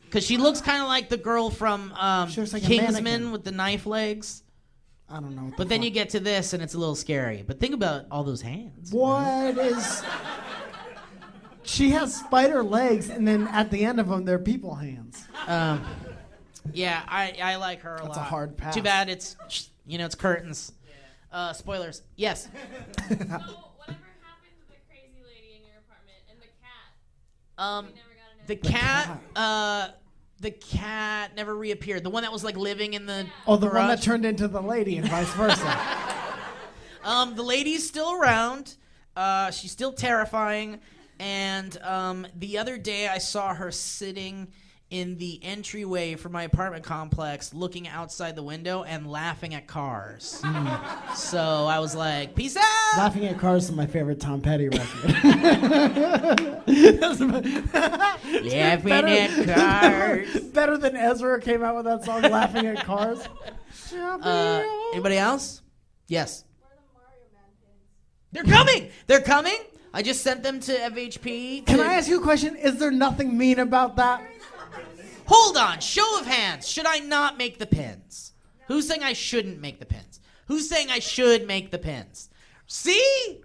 Because she looks kind of like the girl from She looks like a Kingsman mannequin. with the knife legs. I don't know. But then you get to this, and it's a little scary. But think about all those hands. What is... She has spider legs, and then at the end of them, they're people hands. Yeah, I like her a lot. That's a hard pass. Too bad it's curtains. Spoilers. Yes. So, whatever happened to the crazy lady in your apartment and the cat? We never got an answer. The cat never reappeared. The one that was like living in the Oh, the one garage. that turned into the lady and vice versa. The lady's still around. She's still terrifying. And the other day I saw her sitting in the entryway for my apartment complex looking outside the window and laughing at cars. So I was like, peace out! Laughing at Cars is my favorite Tom Petty record. Laughing at cars. Better than Ezra came out with that song, Laughing at Cars. Anybody else? Yes. Where are the Mario Man pins? They're coming! They're coming! I just sent them to FHP. Can I ask you a question? Is there nothing mean about that? Hold on. Show of hands. Should I not make the pins? Who's saying I shouldn't make the pins? Who's saying I should make the pins? See?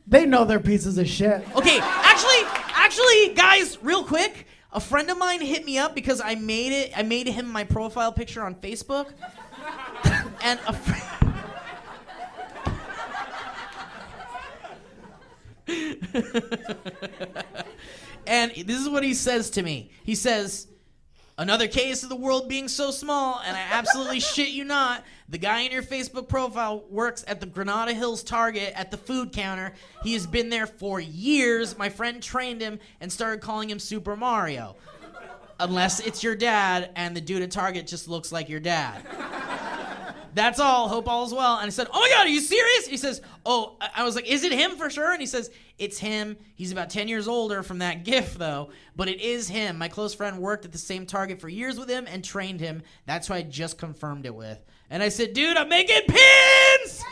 They know they're pieces of shit. Okay, actually, guys, real quick, a friend of mine hit me up because I made him my profile picture on Facebook. And a And this is what he says to me. He says, another case of the world being so small, and I absolutely shit you not, the guy in your Facebook profile works at the Granada Hills Target at the food counter. He has been there for years. My friend trained him and started calling him Super Mario. Unless it's your dad, and the dude at Target just looks like your dad. That's all. Hope all is well. And I said, oh my God, are you serious? He says, oh, I was like, is it him for sure? And he says, it's him. He's about 10 years older from that gif, though. But it is him. My close friend worked at the same Target for years with him and trained him. That's who I just confirmed it with. And I said, dude, I'm making pins!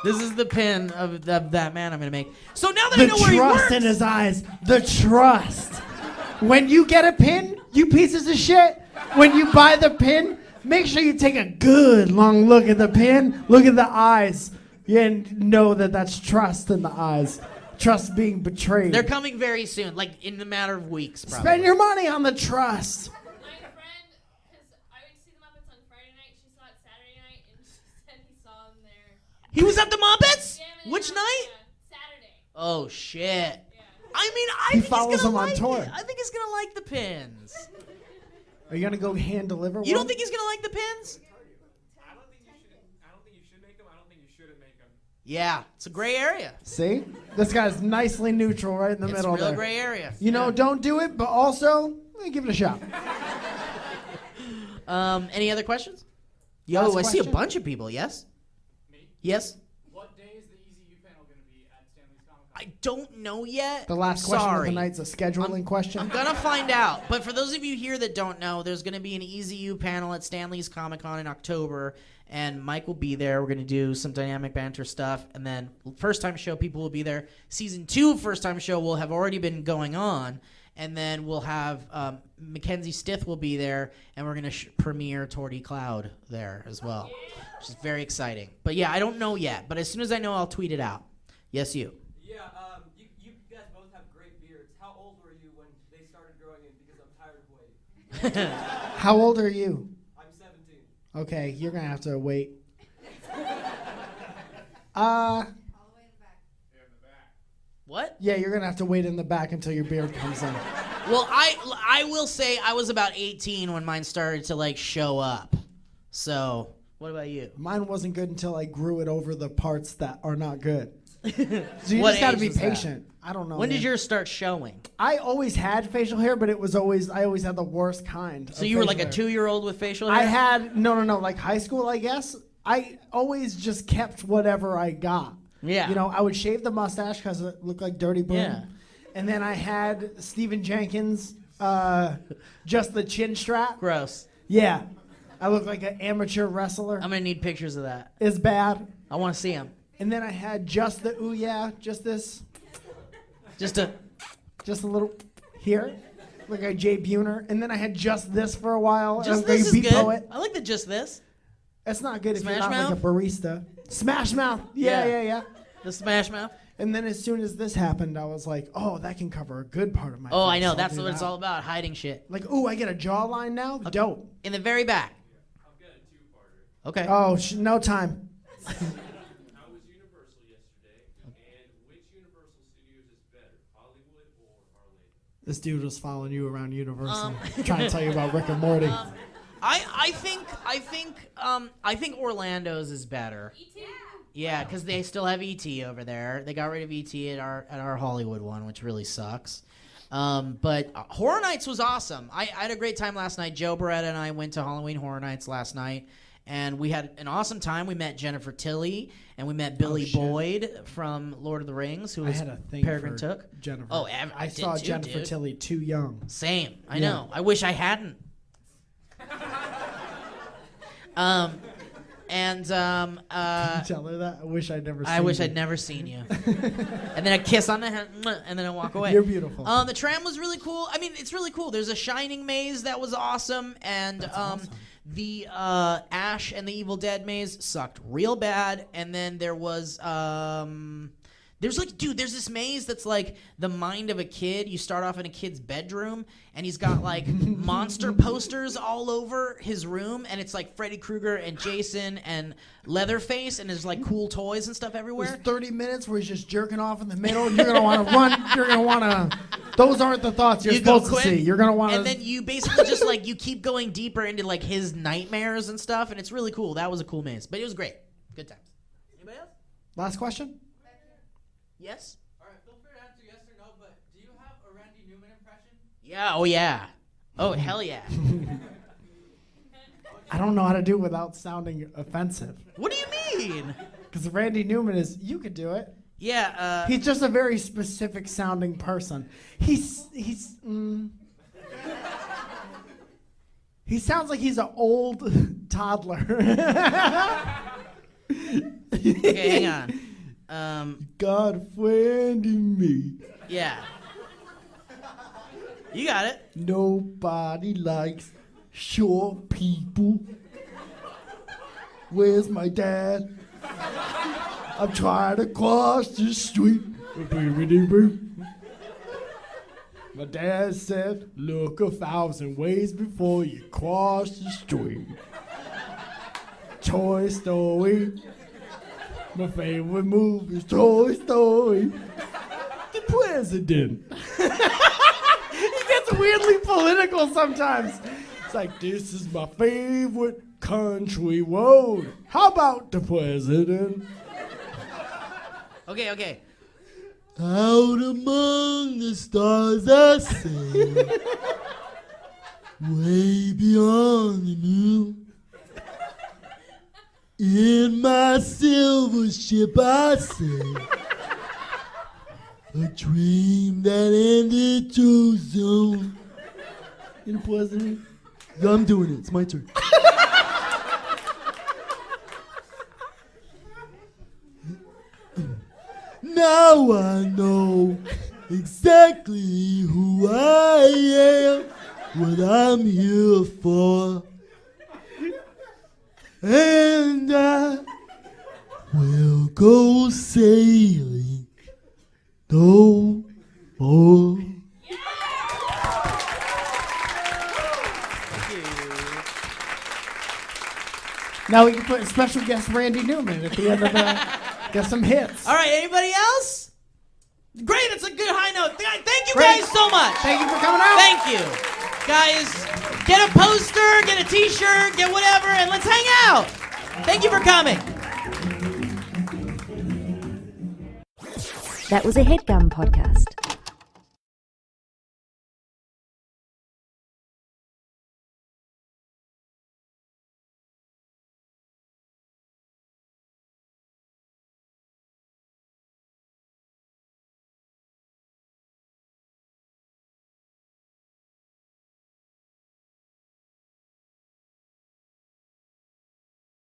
This is the pin of that man I'm going to make. So now that I know where he works. The trust in his eyes. The trust. When you get a pin, you pieces of shit, when you buy the pin, make sure you take a good long look at the pin, look at the eyes, and know that that's trust in the eyes. Trust being betrayed. They're coming very soon, like in the matter of weeks, probably. Spend your money on the trust. My friend, because I would see the Muppets on Friday night, she saw it Saturday night, and she said he saw them there. He was at the Muppets? Jamming Which out, night? yeah, Saturday. Oh, shit. Yeah. I mean, I He think follows he's them gonna on like tour. it. I think he's gonna like the pins. Are you gonna go hand deliver one? You don't think he's gonna like the pins? I don't think you should make them. I don't think you shouldn't make them. Yeah, it's a gray area. See? This guy's nicely neutral right in the It's a middle real there. gray area. You know, don't do it, but also, give it a shot. Any other questions? Yo, Last I see a question. bunch of people. Yes. Me? Yes. What day is the Easy U panel going to be at Stanley's Comic I don't know yet. The last I'm question sorry. of the night's a scheduling question. I'm gonna find out. But for those of you here that don't know, there's gonna be an EZU panel at Stanley's Comic-Con in October, and Mike will be there. We're gonna do some dynamic banter stuff, and then first time show people will be there. Season 2 first time show will have already been going on, and then we'll have Mackenzie Stith will be there, and we're gonna premiere Torty Cloud there as well, which is very exciting. But yeah, I don't know yet. But as soon as I know, I'll tweet it out. Yes, you. Yeah, you guys both have great beards. How old were you when they started growing in? Because I'm tired of waiting. How old are you? I'm 17. Okay, you're gonna have to wait. What? Yeah, you're gonna have to wait in the back until your beard comes in. Well, I will say I was about 18 when mine started to like show up. So, what about you? Mine wasn't good until I grew it over the parts that are not good. So you What just gotta age be was that? patient. I don't know. When did man. yours start showing? I always had facial hair, but I always had the worst kind. So you were like a 2-year-old with facial hair? I had no, like high school, I guess. I always just kept whatever I got. Yeah. You know, I would shave the mustache because it looked like Dirty Broom. Yeah. And then I had Stephen Jenkins, just the chin strap. Gross. Yeah. I looked like an amateur wrestler. I'm gonna need pictures of that. It's bad. I want to see them. And then I had just the ooh yeah, just this, Just a. just a little here, like a Jay Buhner. And then I had just this for a while. Just like this a is beat good. poet. I like the just this. That's not good if Smash you're not Mouth? like a barista. Smash Mouth. Yeah, Yeah. yeah, yeah. The Smash Mouth. And then as soon as this happened, I was like, oh, that can cover a good part of my Oh, face. I know. I'll That's do what it's that. all about. Hiding shit. Like, ooh, I get a jawline now? Dope. In the very back. I've got a 2-parter. Okay. Oh, no time. How was Universal yesterday? And which Universal Studios is better, Hollywood or Orlando? This dude was following you around Universal, trying to tell you about Rick and Morty. I think Orlando's is better. E.T. Yeah, because they still have ET over there. They got rid of ET at our Hollywood one, which really sucks. But Horror Nights was awesome. I had a great time last night. Joe Beretta and I went to Halloween Horror Nights last night, and we had an awesome time. We met Jennifer Tilly, and we met Billy shit. Boyd from Lord of the Rings, who I was had a thing Peregrine for Took. Jennifer. Oh, I did saw too, Jennifer dude. Tilly too young. Same. I Yeah. know. I wish I hadn't. And Tell her that. I wish I'd never seen I wish you. I'd never seen you. And then a kiss on the head, and then I walk away. You're beautiful. The tram was really cool. I mean, it's really cool. There's a Shining maze that was awesome, and the Ash and the Evil Dead maze sucked real bad. And then there was there's this maze that's like the mind of a kid. You start off in a kid's bedroom, and he's got like monster posters all over his room, and it's like Freddy Krueger and Jason and Leatherface, and there's like cool toys and stuff everywhere. There's 30 minutes where he's just jerking off in the middle. You're going to want to run. You're going to want to... Those aren't the thoughts you're You go supposed to quick, see. You're going to want to... And then you basically just like, you keep going deeper into like his nightmares and stuff, and it's really cool. That was a cool maze, but it was great. Good times. Anybody else? Last question? Yes? All right, feel free to answer yes or no, but do you have a Randy Newman impression? Yeah, oh yeah. Oh, hell yeah. I don't know how to do it without sounding offensive. What do you mean? Because Randy Newman is... You could do it. Yeah, He's just a very specific sounding person. He sounds like he's an old toddler. okay, hang on. Got a friend in me. Yeah. You got it. Nobody likes short people. Where's my dad? I'm trying to cross the street. My dad said, look 1,000 ways before you cross the street. Toy Story. My favorite movie is Toy Story. The president. He gets weirdly political sometimes. It's like, this is my favorite country road. How about the president? Okay. Out among the stars I sing, way beyond the moon. In my silver ship I sail, A dream that ended too soon. You know, President? Yeah, I'm doing it. It's my turn. Now I know exactly who I am, what I'm here for. And I will go sailing no more. Now we can put special guest Randy Newman at the end of the. Get some hits. All right, anybody else? Great, it's a good high note. Thank you guys so much. Thank you for coming out. Thank you. Guys, get a poster, get a t-shirt, get whatever, and let's hang out. Thank you for coming. That was a HeadGum podcast.